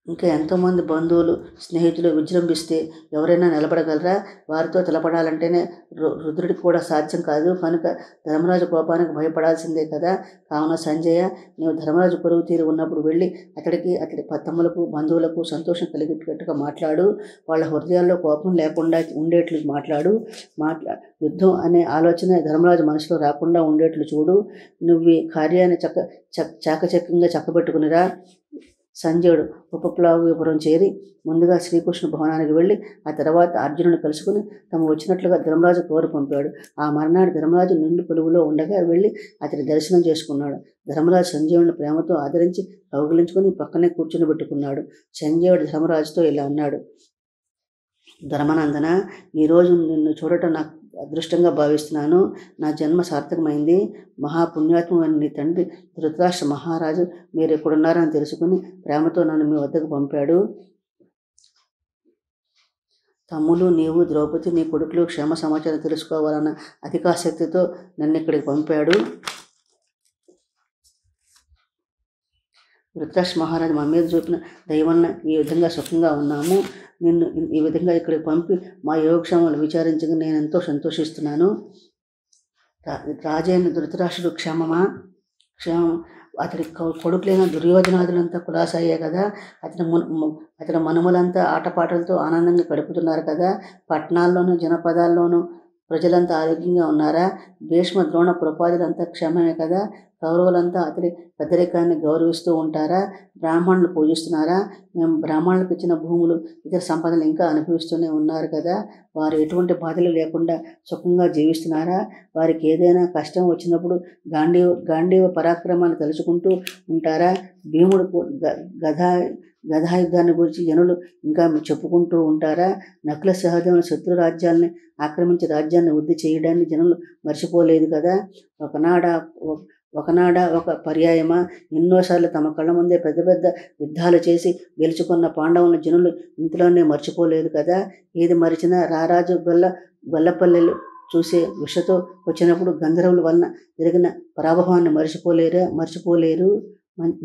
[SPEAKER 1] ఇంకా ఎంతోమంది బంధువులు స్నేహితులు విజృంభిస్తే ఎవరైనా నిలబడగలరా? వారితో తలపడాలంటేనే రుద్రుడికి కూడా సాధ్యం కాదు. కనుక ధర్మరాజు కోపానికి భయపడాల్సిందే కదా. కావున సంజయ, నీవు ధర్మరాజు పరువు తీరి ఉన్నప్పుడు వెళ్ళి అతడి తమ్ములకు బంధువులకు సంతోషం కలిగేటట్టుగా మాట్లాడు. వాళ్ళ హృదయాల్లో కోపం లేకుండా ఉండేట్లు మాట్లాడు. యుద్ధం అనే ఆలోచన ధర్మరాజు మనసులో రాకుండా ఉండేట్లు చూడు. నువ్వు ఈ కార్యాన్ని చాకచక్యంగా చక్కబెట్టుకునిరా. సంజయుడు ఉపప్లావ్యపురం చేరి ముందుగా శ్రీకృష్ణ భవనానికి వెళ్ళి ఆ తర్వాత అర్జునుని కలుసుకుని తమ వచ్చినట్లుగా ధర్మరాజు కోరు పంపాడు. ఆ మర్నాడు ధర్మరాజు నిండు కొలువులో ఉండగా వెళ్ళి అతని దర్శనం చేసుకున్నాడు. ధర్మరాజు సంజయుడిని ప్రేమతో ఆదరించి కౌగిలించుకుని పక్కనే కూర్చుని పెట్టుకున్నాడు. సంజయుడు ధర్మరాజుతో ఇలా అన్నాడు. ధర్మనందన, ఈరోజు నిన్ను చూడటం నాకు అదృష్టంగా భావిస్తున్నాను. నా జన్మ సార్థకమైంది. మహాపుణ్యాత్మైన నీ తండ్రి ధృతరాష్ట్ర మహారాజు మీరు ఎక్కడున్నారని తెలుసుకుని ప్రేమతో నన్ను మీ వద్దకు పంపాడు. తమ్ములు, నీవు, ద్రౌపది, నీ కొడుకులు క్షేమ సమాచారం తెలుసుకోవాలన్న అధికాశక్తితో నన్ను ఇక్కడికి పంపాడు. ధృతరాష్ట్ర మహారాజు మా మీద చూపిన దయవల్ల ఈ విధంగా సుఖంగా ఉన్నాము. నిన్ను ఈ విధంగా ఇక్కడికి పంపి మా యోగక్షేమాలు విచారించగా నేను ఎంతో సంతోషిస్తున్నాను. రాజైన ధృతరాష్ట్రుడు క్షేమం. అతడి కొడుకులైన దుర్యోధనాదులంతా కులాసాయే కదా. అతని మనుమలంతా ఆటపాటలతో ఆనందంగా గడుపుతున్నారు కదా. పట్టణాల్లోనూ జనపదాల్లోనూ ప్రజలంతా ఆరోగ్యంగా ఉన్నారా? భీష్మ ద్రోణ కృపాదులంతా క్షేమమే కదా. కౌరవులంతా అతడి పెద్దరికాన్ని గౌరవిస్తూ ఉంటారా? బ్రాహ్మణులు పూజిస్తున్నారా? మేము బ్రాహ్మణులకు ఇచ్చిన భూములు ఇతర సంపదలు ఇంకా అనుభవిస్తూనే ఉన్నారు కదా. వారు ఎటువంటి బాధలు లేకుండా సుఖంగా జీవిస్తున్నారా? వారికి ఏదైనా కష్టం వచ్చినప్పుడు గాంధీవ పరాక్రమాన్ని తలుచుకుంటూ ఉంటారా? భీముడు గదాయుద్ధాన్ని గురించి జనులు ఇంకా చెప్పుకుంటూ ఉంటారా? నకుల సహదేవుని శత్రు రాజ్యాల్ని ఆక్రమించి రాజ్యాన్ని వృద్ధి చేయడాన్ని జనులు మర్చిపోలేదు కదా. ఒకనాడా ఒక పర్యాయమా ఎన్నోసార్లు తమ కళ్ళ ముందే పెద్ద పెద్ద యుద్ధాలు చేసి గెలుచుకున్న పాండవులను జనులు ఇంతలోనే మర్చిపోలేదు కదా. ఏది మరిచినా రారాజు గొల్లపల్లెలు చూసే విషతో వచ్చినప్పుడు గంధర్వుల వలన జరిగిన పరాభవాన్ని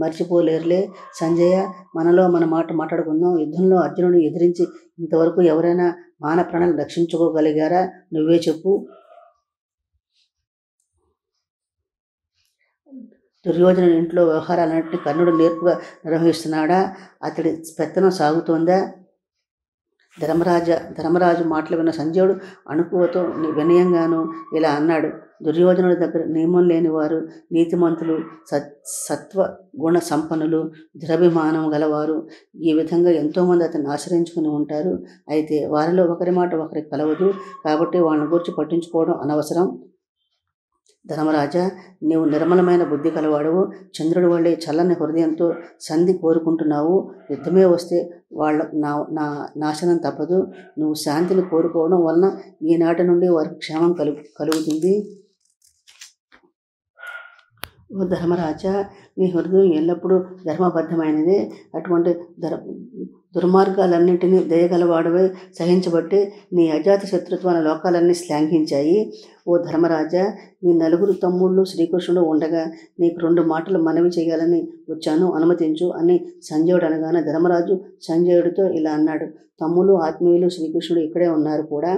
[SPEAKER 1] మర్చిపోలేరులే. సంజయ, మనలో మన మాట్లాడుకుందాం. యుద్ధంలో అర్జునుడిని ఎదిరించి ఇంతవరకు ఎవరైనా మాన ప్రాణాలు రక్షించుకోగలిగారా? నువ్వే చెప్పు. దుర్యోధనుని ఇంట్లో వ్యవహారాలన్నింటినీ కర్ణుడు నేర్పుగా నిర్వహిస్తున్నాడా? అతడి పెత్తనం సాగుతోందా? ధర్మరాజు మాటలు విన్న సంజయుడు అణుకువతో వినయంగాను ఇలా అన్నాడు. దుర్యోధనుడి దగ్గర నియమం లేని వారు, నీతిమంతులు, సత్వ గుణ సంపన్నులు, దురభిమానం గలవారు, ఈ విధంగా ఎంతోమంది అతన్ని ఆశ్రయించుకుని ఉంటారు. అయితే వారిలో ఒకరి మాట ఒకరికి కలవదు. కాబట్టి వాళ్ళని గురించి పట్టించుకోవడం అనవసరం. ధర్మరాజా, నీవు నిర్మలమైన బుద్ధి కలవాడవు. చంద్రుడి వల్లే చల్లని హృదయంతో సంధి కోరుకుంటున్నావు. యుద్ధమే వస్తే వాళ్ళ నాశనం తప్పదు. నువ్వు శాంతిని కోరుకోవడం వలన ఈనాటి నుండి వారికి క్షేమం కలుగుతుంది. ఓ ధర్మరాజా, నీ హృదయం ఎల్లప్పుడూ ధర్మబద్ధమైనదే. అటువంటి దుర్మార్గాలన్నింటినీ దయగలవాడవై సహించబట్టే నీ అజాత శత్రుత్వాన్ని లోకాలన్నీ శ్లాఘించాయి. ఓ ధర్మరాజా, నీ నలుగురు తమ్ముళ్ళు శ్రీకృష్ణుడు ఉండగా నీకు 2 మాటలు మనవి చేయాలని వచ్చాను, అనుమతించు అని సంజయుడు అనగానే ధర్మరాజు సంజయుడితో ఇలా అన్నాడు. తమ్ములు, ఆత్మీయులు శ్రీకృష్ణుడు ఇక్కడే ఉన్నారు కూడా.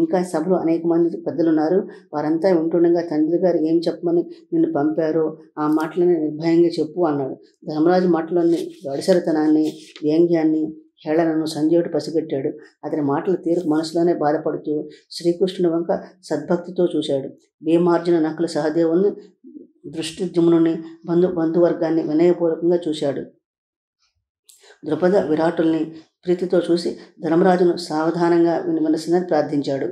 [SPEAKER 1] ఇంకా సభలో అనేక మంది పెద్దలున్నారు. వారంతా వింటుండగా తండ్రి గారు ఏం చెప్పమని నిన్ను పంపారో ఆ మాటలని నిర్భయంగా చెప్పు అన్నాడు. ధర్మరాజు మాటలోని గడిసరితనాన్ని, వ్యంగ్యాన్ని, హేళనను సంజయుడు పసిగట్టాడు. అతని మాటలు తీరుకు మనసులోనే బాధపడుతూ శ్రీకృష్ణుని వంక సద్భక్తితో చూశాడు. భీమార్జున, నకుల సహదేవుల్ని, దృష్టద్యుమ్నుని, బంధువర్గాన్ని వినయపూర్వకంగా చూశాడు. ద్రుపద, విరాటుల్ని ప్రీతితో చూసి ధర్మరాజును సావధానంగా వినవలసిందని ప్రార్థించాడు.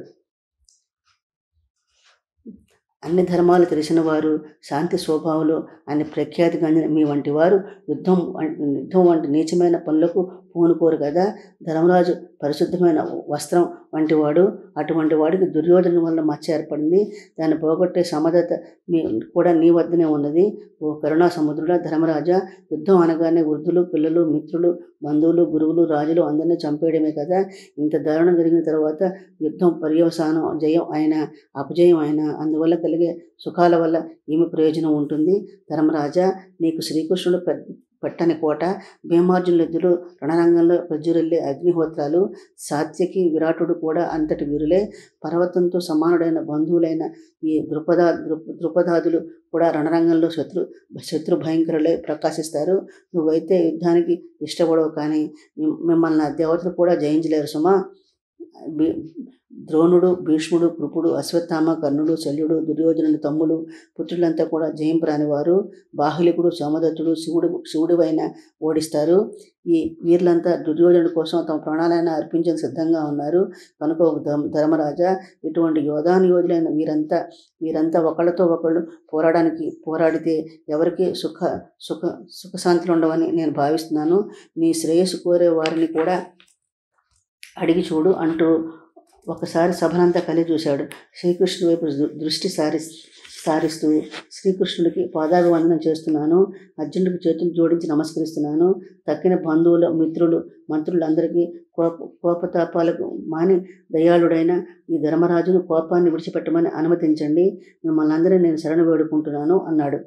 [SPEAKER 1] అన్ని ధర్మాలు తెలిసిన వారు, శాంతి స్వభావులు అని ప్రఖ్యాతి గందిన మీ వంటి వారు యుద్ధం వంటి నీచమైన పనులకు పూనుకోరు కదా. ధర్మరాజు పరిశుద్ధమైన వస్త్రం వంటివాడు. అటువంటి వాడికి దుర్యోధన వల్ల మచ్చ ఏర్పడింది. దాన్ని పోగొట్టే సమర్థత కూడా నీ వద్దనే ఉన్నది. ఓ కరుణా సముద్రుడా ధర్మరాజా, యుద్ధం అనగానే వృద్ధులు, పిల్లలు, మిత్రులు, బంధువులు, గురువులు, రాజులు అందరినీ చంపేయడమే కదా. ఇంత దారుణం జరిగిన తర్వాత యుద్ధం పర్యవసానం జయం అయినా అపజయం అయినా అందువల్ల కలిగే సుఖాల వల్ల ఏమి ప్రయోజనం ఉంటుంది? ధర్మరాజా, నీకు శ్రీకృష్ణుడు పెట్టని కోట, భీమార్జునులిద్దరూ రణరంగంలో ప్రజ్వరిల్లే అగ్నిహోత్రాలు, సాత్యకి, విరాటుడు కూడా అంతటి వీరులే. పర్వతంతో సమానుడైన బంధువులైన ఈ ద్రుపదాదులు కూడా రణరంగంలో శత్రు భయంకరులై ప్రకాశిస్తారు. నువ్వైతే యుద్ధానికి ఇష్టపడవు, కానీ మిమ్మల్ని దేవతలు కూడా జయించలేరు సుమా. ద్రోణుడు, భీష్ముడు, కృపుడు, అశ్వత్థామ, కర్ణుడు, శల్యుడు, దుర్యోధనుని తమ్ములు, పుత్రులంతా కూడా జయింపరాని వారు. బాహులికుడు, సోమదత్తుడు శివుడివైన ఓడిస్తారు. ఈ వీరులంతా దుర్యోధనుడి కోసం తమ ప్రాణాలైనా అర్పించని సిద్ధంగా ఉన్నారు. కనుక ధర్మరాజా, ఇటువంటి యోధులైన వీరంతా ఒకళ్ళతో ఒకళ్ళు పోరాడితే ఎవరికి సుఖశాంతులు ఉండవని నేను భావిస్తున్నాను. నీ శ్రేయస్సు కోరే వారిని కూడా అడిగి చూడు అంటూ ఒకసారి సభనంతా కలిగి చూశాడు. శ్రీకృష్ణుడి వైపు దృష్టి సారిస్తూ శ్రీకృష్ణుడికి పాదాభివందనం చేస్తున్నాను. అర్జునుడికి చేతులు జోడించి నమస్కరిస్తున్నాను. తక్కిన బంధువులు, మిత్రులు, మంత్రులందరికీ కోపతాపాలకు మాని దయాళుడైన ఈ ధర్మరాజును కోపాన్ని విడిచిపెట్టమని అనుమతించండి. మిమ్మల్ని అందరినీ నేను శరణు వేడుకుంటున్నాను అన్నాడు.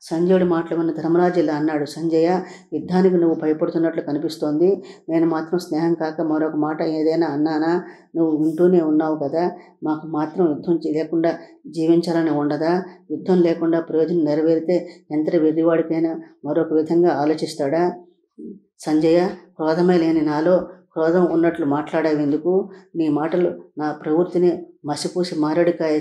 [SPEAKER 1] సంజయుడి మాటలు విన్న ధర్మరాజు ఇలా అన్నాడు. సంజయ, యుద్ధానికి నువ్వు భయపడుతున్నట్లు కనిపిస్తోంది. నేను మాత్రం స్నేహం కాక మరొక మాట ఏదైనా అన్నానా? నువ్వు వింటూనే ఉన్నావు కదా. మాకు మాత్రం యుద్ధం లేకుండా జీవించాలని ఉండదా? యుద్ధం లేకుండా ప్రయోజనం నెరవేరితే ఎంతటి వెర్రివాడికైనా మరొక విధంగా ఆలోచిస్తాడా? సంజయ, క్రోధమే లేని నాలో క్రోధం ఉన్నట్లు మాట్లాడేందుకు? నీ మాటలు నా ప్రవృత్తిని మసిపూసి మారేడుకాయ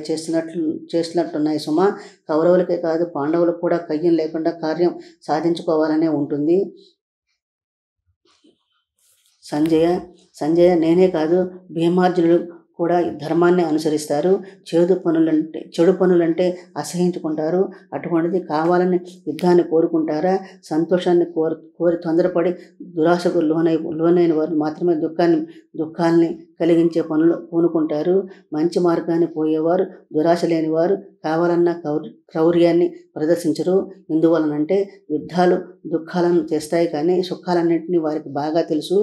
[SPEAKER 1] చేస్తున్నట్టున్నాయి సుమా. కౌరవులకే కాదు, పాండవులకు కూడా కయ్యం లేకుండా కార్యం సాధించుకోవాలనే ఉంటుంది. సంజయ, నేనే కాదు, భీమార్జునుడు కూడా ధర్మాన్ని అనుసరిస్తారు. చెడు పనులంటే అసహించుకుంటారు. అటువంటిది కావాలని యుద్ధాన్ని కోరుకుంటారా? సంతోషాన్ని కోరి తొందరపడి దురాశకు లోనైన వారు మాత్రమే దుఃఖాల్ని కలిగించే పనులు పూనుకుంటారు. మంచి మార్గాన్ని పోయేవారు, దురాశ లేనివారు కావాలన్న క్రౌర్యాన్ని ప్రదర్శించరు. ఎందువలనంటే యుద్ధాలు దుఃఖాలను తెస్తాయి, కానీ సుఖాలన్నింటినీ వారికి బాగా తెలుసు.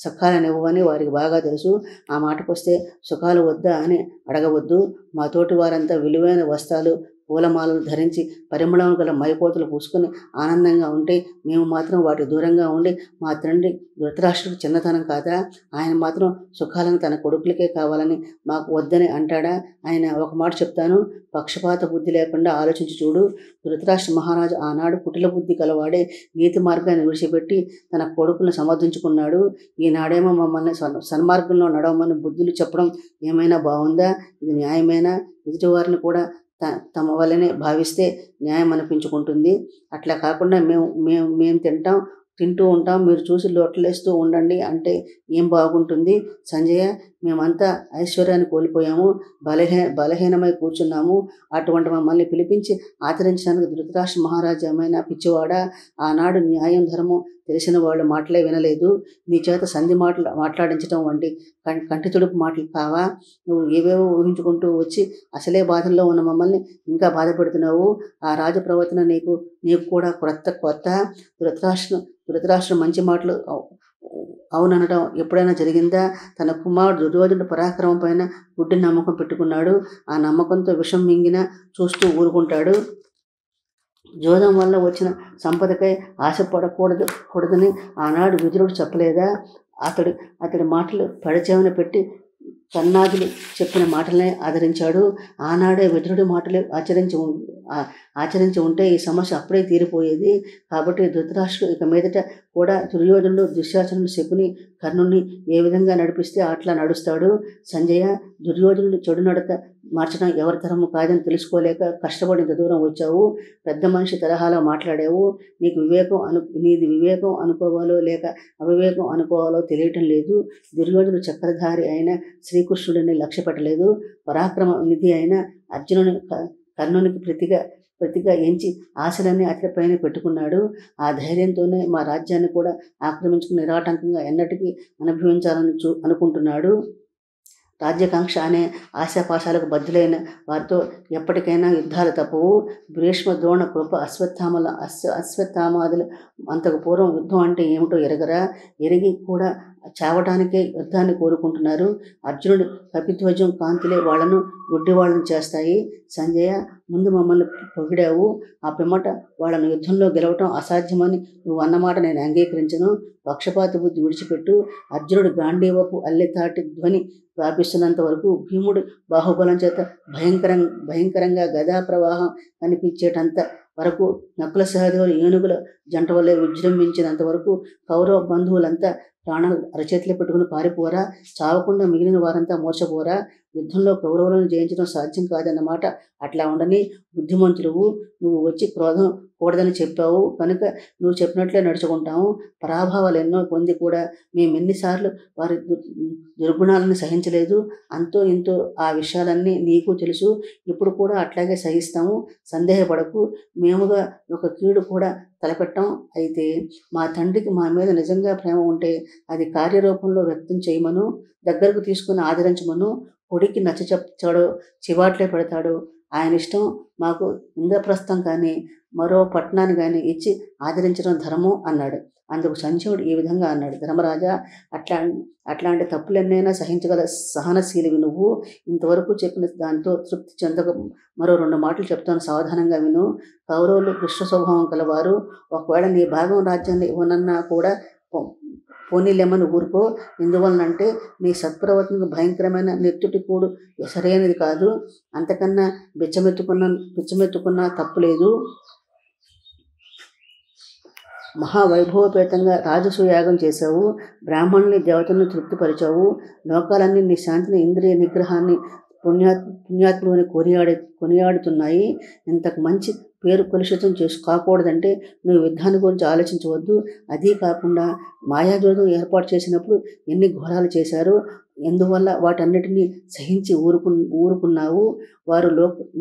[SPEAKER 1] సుఖాలను ఇవ్వని వారికి బాగా తెలుసు. ఆ మాటకొస్తే సుఖాలు వద్దా అని అడగవద్దు. మా తోటి వారంతా విలువైన వస్త్రాలు, పూలమాలలు ధరించి పరిమళం గల మైపోతులు పూసుకొని ఆనందంగా ఉంటే మేము మాత్రం వాటి దూరంగా ఉండి మా తండ్రి ధృతరాష్ట్రుడికి చిన్నతనం కాదా? ఆయన మాత్రం సుఖాలను తన కొడుకులకే కావాలని మాకు వద్దని అంటాడా? ఆయన ఒక మాట చెప్తాను, పక్షపాత బుద్ధి లేకుండా ఆలోచించి చూడు. ధృతరాష్ట్ర మహారాజు ఆనాడు కుటిల బుద్ధి కలవాడే నీతి మార్గాన్ని విడిచిపెట్టి తన కొడుకులను సమర్థించుకున్నాడు. ఈనాడేమో మమ్మల్ని సన్మార్గంలో నడవమని బుద్ధులు చెప్పడం ఏమైనా బాగుందా? ఇది న్యాయమేనా? ఎదుటివారిని కూడా తమ వల్లనే భావిస్తే న్యాయం అనిపించుకుంటుంది. అట్లా కాకుండా మేము తింటూ ఉంటాం, మీరు చూసి లోట్లేస్తూ ఉండండి అంటే ఏం బాగుంటుంది? సంజయ, మేమంతా ఐశ్వర్యాన్ని కోల్పోయాము, బలహీనమై కూర్చున్నాము. అటువంటి మమ్మల్ని పిలిపించి ఆచరించడానికి ధృతరాష్ట్ర మహారాజు ఏమైనా పిచ్చివాడా? ఆనాడు న్యాయం ధర్మం తెలిసిన వాళ్ళు మాటలే వినలేదు. నీ చేత సంధి మాట్లాడించడం వంటి కంటి తుడుపు మాటలు కావా? నువ్వు ఏవేవో ఊహించుకుంటూ వచ్చి అసలే బాధల్లో ఉన్న మమ్మల్ని ఇంకా బాధపెడుతున్నావు. ఆ రాజు ప్రవర్తన నీకు కూడా కొత్త. ధృతరాష్ట్రం మంచి మాటలు అవుననడం ఎప్పుడైనా జరిగిందా? తన కుమారుడు దుర్యోధనుడు పరాక్రమం పైన గుడ్డి నమ్మకం పెట్టుకున్నాడు. ఆ నమ్మకంతో విషం మింగినా చూస్తూ ఊరుకుంటాడు. జోదం వల్ల వచ్చిన సంపదకై ఆశపడకూడదని ఆనాడు విదురుడు చెప్పలేదా? అతడి మాటలు పడచేవన పెట్టి కన్నాదులు చెప్పిన మాటలనే ఆదరించాడు. ఆనాడే విదురుడి మాటలు ఆచరించి ఉంటే ఈ సమస్య అప్పుడే తీరిపోయేది. కాబట్టి ధృతరాష్ట్రుడు ఇక మీదట కూడా దుర్యోధనుడు, దుశ్శాసనుడు, శకుని, కర్ణుని ఏ విధంగా నడిపిస్తే అట్లా నడుస్తాడు. సంజయ, దుర్యోధనుడు చెడు నడత మార్చడం ఎవరి తరము కాదని తెలుసుకోలేక కష్టపడి ఇంత దూరం వచ్చావు. పెద్ద మనిషి తరహాలో మాట్లాడావు. నీది వివేకం అనుకోవాలో లేక అవివేకం అనుకోవాలో తెలియటం లేదు. దుర్యోధనుడు చక్రధారి అయిన శ్రీకృష్ణుడిని లక్ష్య పెట్టలేదు. పరాక్రమ నిధి అయిన అర్జునుని కర్ణునికి ప్రతిగా ఎంచి ఆశలన్నీ అతడిపైన పెట్టుకున్నాడు. ఆ ధైర్యంతోనే మా రాజ్యాన్ని కూడా ఆక్రమించుకుని నిరాటంకంగా ఎన్నటికీ అనుభవించాలని అనుకుంటున్నాడు. రాజ్యకాంక్ష అనే ఆశాపాశాలకు బద్దులైన వారితో ఎప్పటికైనా యుద్ధాలు తప్పవు. భీష్మ, ద్రోణ, కృప, అశ్వత్థామాదులు అంతకు పూర్వం యుద్ధం అంటే ఏమిటో ఎరిగి కూడా చావటానికే యుద్ధాన్ని కోరుకుంటున్నారు. అర్జునుడి కపిధ్వజం కాంతులే వాళ్లను గుడ్డివాళ్ళను చేస్తాయి. సంజయ, ముందు మమ్మల్ని పొగిడావు, ఆ పిమ్మట వాళ్ళను యుద్ధంలో గెలవటం అసాధ్యమని నువ్వు అన్నమాట నేను అంగీకరించను. పక్షపాత బుద్ధి విడిచిపెట్టు. అర్జునుడు గాంధీవపు అల్లెతాటి ధ్వని వ్యాపిస్తున్నంత వరకు, భీముడి బాహుబలం చేత భయంకరంగా గదా ప్రవాహం కనిపించేటంత వరకు, నకుల సహదేవులు ఏనుగుల జంట వల్లే విజృంభించినంత వరకు కౌరవ బంధువులంతా ప్రాణాలు అరచేతిలో పెట్టుకుని పారిపోరా? చావకుండా మిగిలిన వారంతా మోసపోరా? యుద్ధంలో కౌరవులను జయించడం సాధ్యం కాదన్నమాట అట్లా ఉండని. బుద్ధిమంతులువు, నువ్వు వచ్చి క్రోధం కూడదని చెప్పావు కనుక నువ్వు చెప్పినట్లే నడుచుకుంటాము. పరాభవాలు ఎన్నో పొంది కూడా మేమెన్నిసార్లు వారి దుర్గుణాలను సహించలేదు. అంతో ఇంతో ఆ విషయాలన్నీ నీకు తెలుసు. ఇప్పుడు కూడా అట్లాగే సహిస్తాము, సందేహపడకు. మేముగా ఒక కీడు కూడా తలపెట్టాం. అయితే మా తండ్రికి మా మీద నిజంగా ప్రేమ ఉంటే అది కార్యరూపంలో వ్యక్తం చేయమను, దగ్గరకు తీసుకుని ఆదరించమను. కొడుక్కి నచ్చ చెప్తాడో చివాట్లే పెడతాడో ఆయన ఇష్టం. మాకు ఇంద్రప్రస్థం కానీ మరో పట్టణాన్ని కానీ ఇచ్చి ఆదరించడం ధర్మం అన్నాడు. అందుకు సంజయుడు ఈ విధంగా అన్నాడు, ధర్మరాజా, అట్లాంటి తప్పులెన్నైనా సహించగల సహనశీలివి నువ్వు. ఇంతవరకు చెప్పిన దాంతో తృప్తి చెందక మరో 2 మాటలు చెప్తాను, సావధానంగా విను. కౌరవులు దుష్ట స్వభావం కలవారు. ఒకవేళ నీ భాగం రాజ్యాన్ని ఇవ్వనన్నా కూడా పోనీలేమని ఊరుకో. ఎందువలనంటే నీ సత్ప్రవర్తనకు భయంకరమైన నెత్తుటి కూడు సరైనది కాదు. అంతకన్నా బిచ్చమెత్తుకున్నా తప్పులేదు. మహావైభవపేతంగా రాజసూయాగం చేశావు. బ్రాహ్మణుల్ని, దేవతలను తృప్తిపరిచావు. లోకాలన్నీ నీ శాంతిని, ఇంద్రియ నిగ్రహాన్ని, పుణ్యాత్ములని కొనియాడుతున్నాయి. ఇంతకు మంచి పేరు కలుషితం కాకూడదంటే నువ్వు యుద్ధాన్ని గురించి ఆలోచించవద్దు. అదీ కాకుండా మాయాజోదం ఏర్పాటు చేసినప్పుడు ఎన్ని ఘోరాలు చేశారు. ఎందువల్ల వాటన్నిటినీ సహించి ఊరుకున్నావు. వారు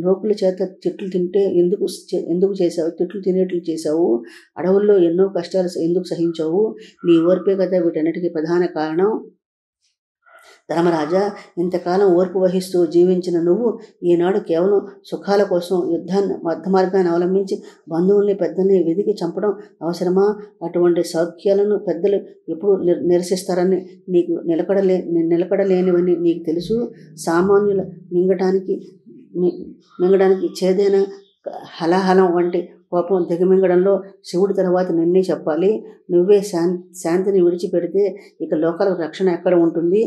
[SPEAKER 1] లోకుల చేత తిట్లు తింటే ఎందుకు చేశావు? తిట్లు తినేట్లు చేశావు. అడవుల్లో ఎన్నో కష్టాలు ఎందుకు సహించావు? నీ ఓర్పే కదా వీటన్నిటికీ ప్రధాన కారణం. ధర్మరాజా, ఇంతకాలం ఓర్పు వహిస్తూ జీవించిన నువ్వు ఈనాడు కేవలం సుఖాల కోసం యుద్ధాన్ని మధ్యమార్గాన్ని అవలంబించి బంధువుల్ని, పెద్దల్ని వెదికి చంపడం అవసరమా? అటువంటి సౌఖ్యాలను పెద్దలు ఎప్పుడు నిరసిస్తారని నిలకడలేనివని నీకు తెలుసు. సామాన్యుల మింగటానికి మింగడానికి చేదైన హలాహలం వంటి కోపం దిగమింగడంలో శివుడి తర్వాత నిన్నే చెప్పాలి. నువ్వే శాంతిని విడిచిపెడితే ఇక లోకాలకు రక్షణ ఎక్కడ ఉంటుంది?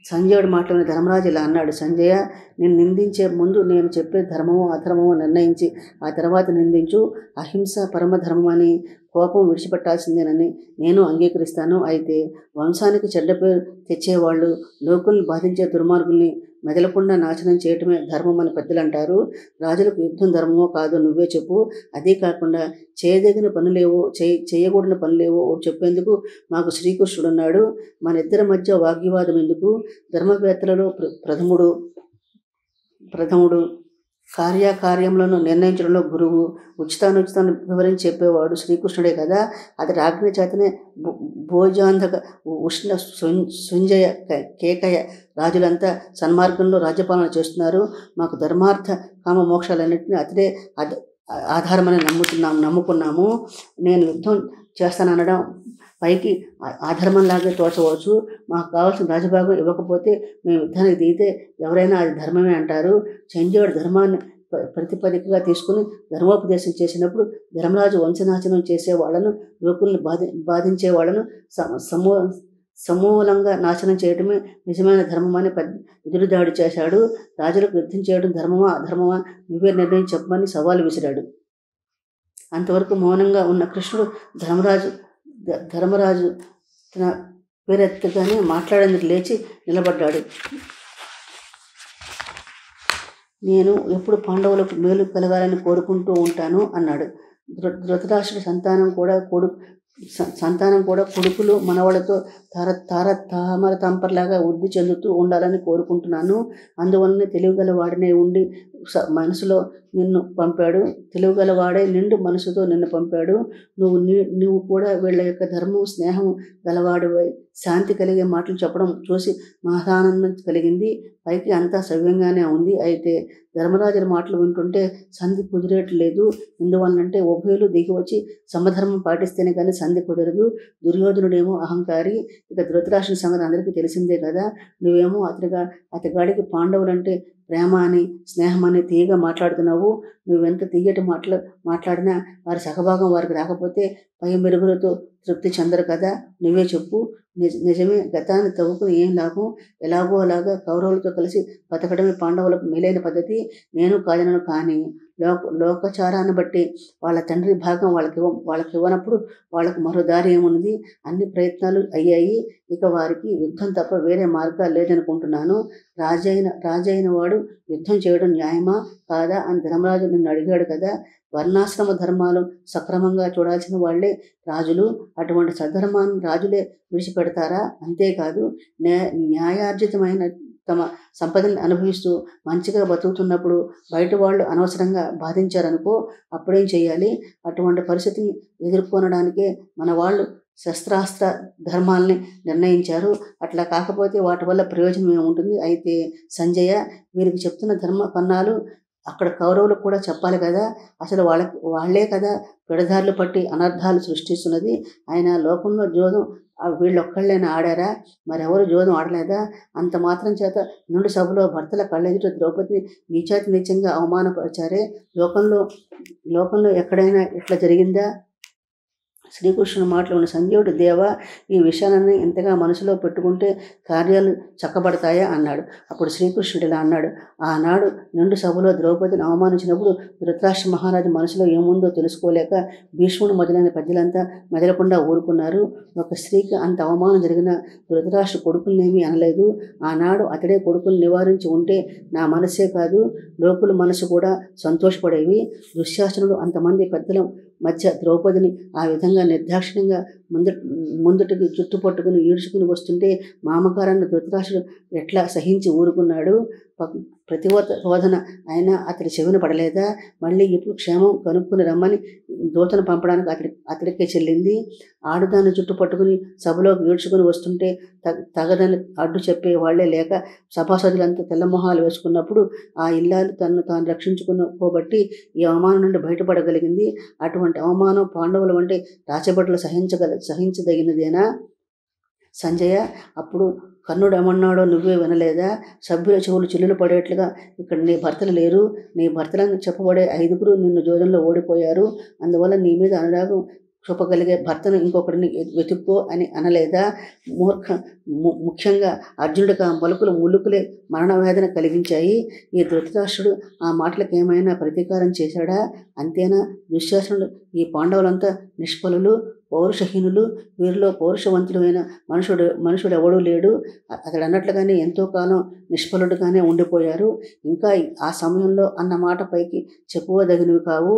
[SPEAKER 1] సంజయుడి మాటలోని ధర్మరాజు ఇలా అన్నాడు. సంజయ, నేను నిందించే ముందు నేను చెప్పే ధర్మమో అధర్మమో నిర్ణయించి ఆ తర్వాత నిందించు. అహింస పరమధర్మం అని, కోపం విడిచిపెట్టాల్సిందేనని నేను అంగీకరిస్తాను. అయితే వంశానికి చెడ్డ పేరు తెచ్చేవాళ్ళు, లోకుల్ని బాధించే దుర్మార్గుల్ని మెదలకుండా నాశనం చేయటమే ధర్మం అని పెద్దలు అంటారు. రాజులకు యుద్ధం ధర్మమో కాదో నువ్వే చెప్పు. అదే కాకుండా చేయదగిన పనులేవో చేయకూడని పనులేవో చెప్పేందుకు మాకు శ్రీకృష్ణుడున్నాడు. మన ఇద్దరి మధ్య వాగ్వివాదం ఎందుకు? ధర్మవేత్తలలో ప్రథముడు, కార్యకార్యములను నిర్ణయించడంలో గురువు, ఉచితానుచితాన్ని వివరించి చెప్పేవాడు శ్రీకృష్ణుడే కదా. అతడి ఆజ్ఞ చేతనే భోజాంధక, ఉష్ణ, సుంజయ, కేకయ రాజులంతా సన్మార్గంలో రాజ్యపాలన చేస్తున్నారు. మాకు ధర్మార్థ కామ మోక్షాలన్నింటినీ అతడే ఆధారమని నమ్ముకున్నాము. నేను యుద్ధం చేస్తాననడం పైకి ఆధర్మంలాగే తోచవచ్చు. మాకు కావాల్సిన రాజభాగం ఇవ్వకపోతే మేము యుద్ధానికి దిగితే ఎవరైనా అది ధర్మమే అంటారు. సంజయుడు ధర్మాన్ని ప్రతిపదికగా తీసుకుని ధర్మోపదేశం చేసినప్పుడు ధర్మరాజు వంశనాశనం చేసేవాళ్లను, లోకుల్ని బాధించే వాళ్ళను సమూలంగా నాశనం చేయడమే నిజమైన ధర్మమని ఎదురుదాడి చేశాడు. రాజులకు యుద్ధం చేయడం ధర్మమా అధర్మమా నువ్వే నిర్ణయం చెప్పమని సవాలు విసిరాడు. అంతవరకు మౌనంగా ఉన్న కృష్ణుడు ధర్మరాజు తన పేరెత్తగానే మాట్లాడేందుకు లేచి నిలబడ్డాడు. నేను ఎప్పుడు పాండవులకు మేలు కలగాలని కోరుకుంటూ ఉంటాను అన్నాడు. ధృతరాష్ట్రుడి సంతానం కూడా కొడుకులు మనవలతో తామర తంపర్లాగా వృద్ధి చెందుతూ ఉండాలని కోరుకుంటున్నాను. అందువల్లనే తెలివిగలవాడనే ఉండి మనసులో నిన్ను పంపాడు. తెలివిగలవాడే నిండు మనసుతో నిన్ను పంపాడు. నువ్వు కూడా వీళ్ళ యొక్క ధర్మం, స్నేహం గలవాడివై శాంతి కలిగే మాటలు చెప్పడం చూసి మహానందం కలిగింది. పైకి అంతా సవ్యంగానే ఉంది. అయితే ధర్మరాజుల మాటలు వింటుంటే సంధి కుదిరేట్లేదు. ఎందువల్లంటే ఉభయులు దిగి వచ్చి సమధర్మం పాటిస్తేనే కానీ సంధి కుదరదు. దుర్యోధనుడేమో అహంకారి. ఇక ధృతరాష్ట్రుని సంగతి అందరికీ తెలిసిందే కదా. నువ్వేమో అతగాడికి పాండవులంటే ప్రేమ అని, స్నేహం అని తీయగా మాట్లాడుతున్నావు. నువ్వెంత తీయటి మాట్లాడినా వారి సహభాగం వారికి రాకపోతే పై మెరుగులతో తృప్తి చెందరు కదా. నువ్వే చెప్పు. నిజమే, గతాన్ని తవ్వుకుని ఏం లాభం? ఎలాగో అలాగా కౌరవులతో కలిసి బతకడమే పాండవులకు మేలైన పద్ధతి. నేను కాదనను. కానీ లోకచారాన్ని బట్టి వాళ్ళ తండ్రి భాగం వాళ్ళకి ఇవ్వనప్పుడు వాళ్ళకు మరో దారి ఏమున్నది? అన్ని ప్రయత్నాలు అయ్యాయి. ఇక వారికి యుద్ధం తప్ప వేరే మార్గాలు లేదనుకుంటున్నాను. రాజైన వాడు యుద్ధం చేయడం న్యాయమా కాదా అని ధర్మరాజు నిన్ను అడిగాడు కదా. వర్ణాశ్రమ ధర్మాలు సక్రమంగా చూడాల్సిన వాళ్లే రాజులు. అటువంటి సద్ధర్మాన్ని రాజులే విడిచిపెడతారా? అంతేకాదు, న్యాయార్జితమైన తమ సంపదని అనుభవిస్తూ మంచిగా బతుకుతున్నప్పుడు బయట వాళ్ళు అనవసరంగా బాధించారనుకో, అప్పుడేం చేయాలి? అటువంటి పరిస్థితిని ఎదుర్కొనడానికే మన వాళ్ళు శస్త్రాస్త్ర ధర్మాల్ని నిర్ణయించారు. అట్లా కాకపోతే వాటి వల్ల ప్రయోజనం ఏముంటుంది? అయితే సంజయ, వీరికి చెప్తున్న ధర్మ పన్నాలు అక్కడ కౌరవులకు కూడా చెప్పాలి కదా. అసలు వాళ్లే కదా పెడదారులు పట్టి అనర్థాలు సృష్టిస్తున్నది. ఆయన లోకంలో జోదం వీళ్ళొక్కళ్ళైనా ఆడారా? మరెవరు జోదం ఆడలేదా? అంత మాత్రం చేత నుండి సభలో భర్తల కళ్ళెదుట ద్రౌపదిని నీచాతి నీచంగా అవమానపరిచారే. లోకంలో ఎక్కడైనా ఇట్లా జరిగిందా? శ్రీకృష్ణుని మాటలో ఉన్న సంజయుడు, దేవా, ఈ విషయాలన్నీ ఇంతగా మనసులో పెట్టుకుంటే కార్యాలు చక్కబడతాయా అన్నాడు. అప్పుడు శ్రీకృష్ణుడు ఇలా అన్నాడు. ఆనాడు నిండు సభలో ద్రౌపదిని అవమానించినప్పుడు ధృతరాష్ట్ర మహారాజు మనసులో ఏముందో తెలుసుకోలేక భీష్ముడు మొదలైన పెద్దలంతా మెదలకుండా ఊరుకున్నారు. ఒక స్త్రీకి అంత అవమానం జరిగిన ధృతరాష్ట్ర కొడుకులనేమీ అనలేదు. ఆనాడు అతడే కొడుకులు నివారించి ఉంటే నా మనసే కాదు, లోకుల మనసు కూడా సంతోషపడేవి. దుశ్శాసనుడు అంతమంది పెద్దల మధ్య ద్రౌపదిని ఆ విధంగా నిర్దాక్షిణ్యంగా ముందుటికి జుట్టు పట్టుకుని ఈడ్చుకుని వస్తుంటే మామగారన్న ధృతరాష్ట్రుడు ఎట్లా సహించి ఊరుకున్నాడు? ప్రతిరోధన అయినా అతడి చెవిన పడలేదా? మళ్ళీ ఇప్పుడు క్షేమం కనుక్కుని రమ్మని దూతను పంపడానికి అతడికే చెల్లింది. ఆడుదాన్ని జుట్టు పట్టుకుని సభలోకి ఈడ్చుకుని వస్తుంటే తగదని అడ్డు చెప్పే వాళ్లే లేక సభాసదులంతా తెల్లమొహాలు వేసుకున్నప్పుడు ఆ ఇల్లాలు తనను తాను రక్షించుకోబట్టి ఈ అవమానం నుండి బయటపడగలిగింది. అటువంటి అవమానం పాండవుల వంటి రాచభటులు సహించదగినదేనా? సంజయ, అప్పుడు కర్ణుడు ఏమన్నాడో నువ్వే వినలేదా? సభ్యుల చెవులు చిల్లులు పడేట్లుగా ఇక్కడ నీ భర్తలు లేరు, నీ భర్తలను చెప్పబడే 5గురు నిన్ను జోదంలో ఓడిపోయారు, అందువల్ల నీ మీద అనురాగం చూపగలిగే భర్తను ఇంకొకరిని వెతుక్కో అని అనలేదా? ముఖ్యంగా అర్జునుడికి ఆ పలుకులు ములుకులే మరణవేదన కలిగించాయి. ఈ ధృతరాష్ట్రుడు ఆ మాటలకు ఏమైనా ప్రతీకారం చేశాడా? అంతేనా? దుశ్శాసనుడు ఈ పాండవులంతా నిష్ఫలులు, పౌరుషహీనులు, వీరిలో పౌరుషవంతుడైన మనుషుడు ఎవడూ లేడు. అతడు అన్నట్లుగానే ఎంతో కాలం నిష్ఫలుడుగానే ఉండిపోయారు. ఇంకా ఆ సమయంలో అన్న మాట పైకి చెప్పుకోదగినవి కావు.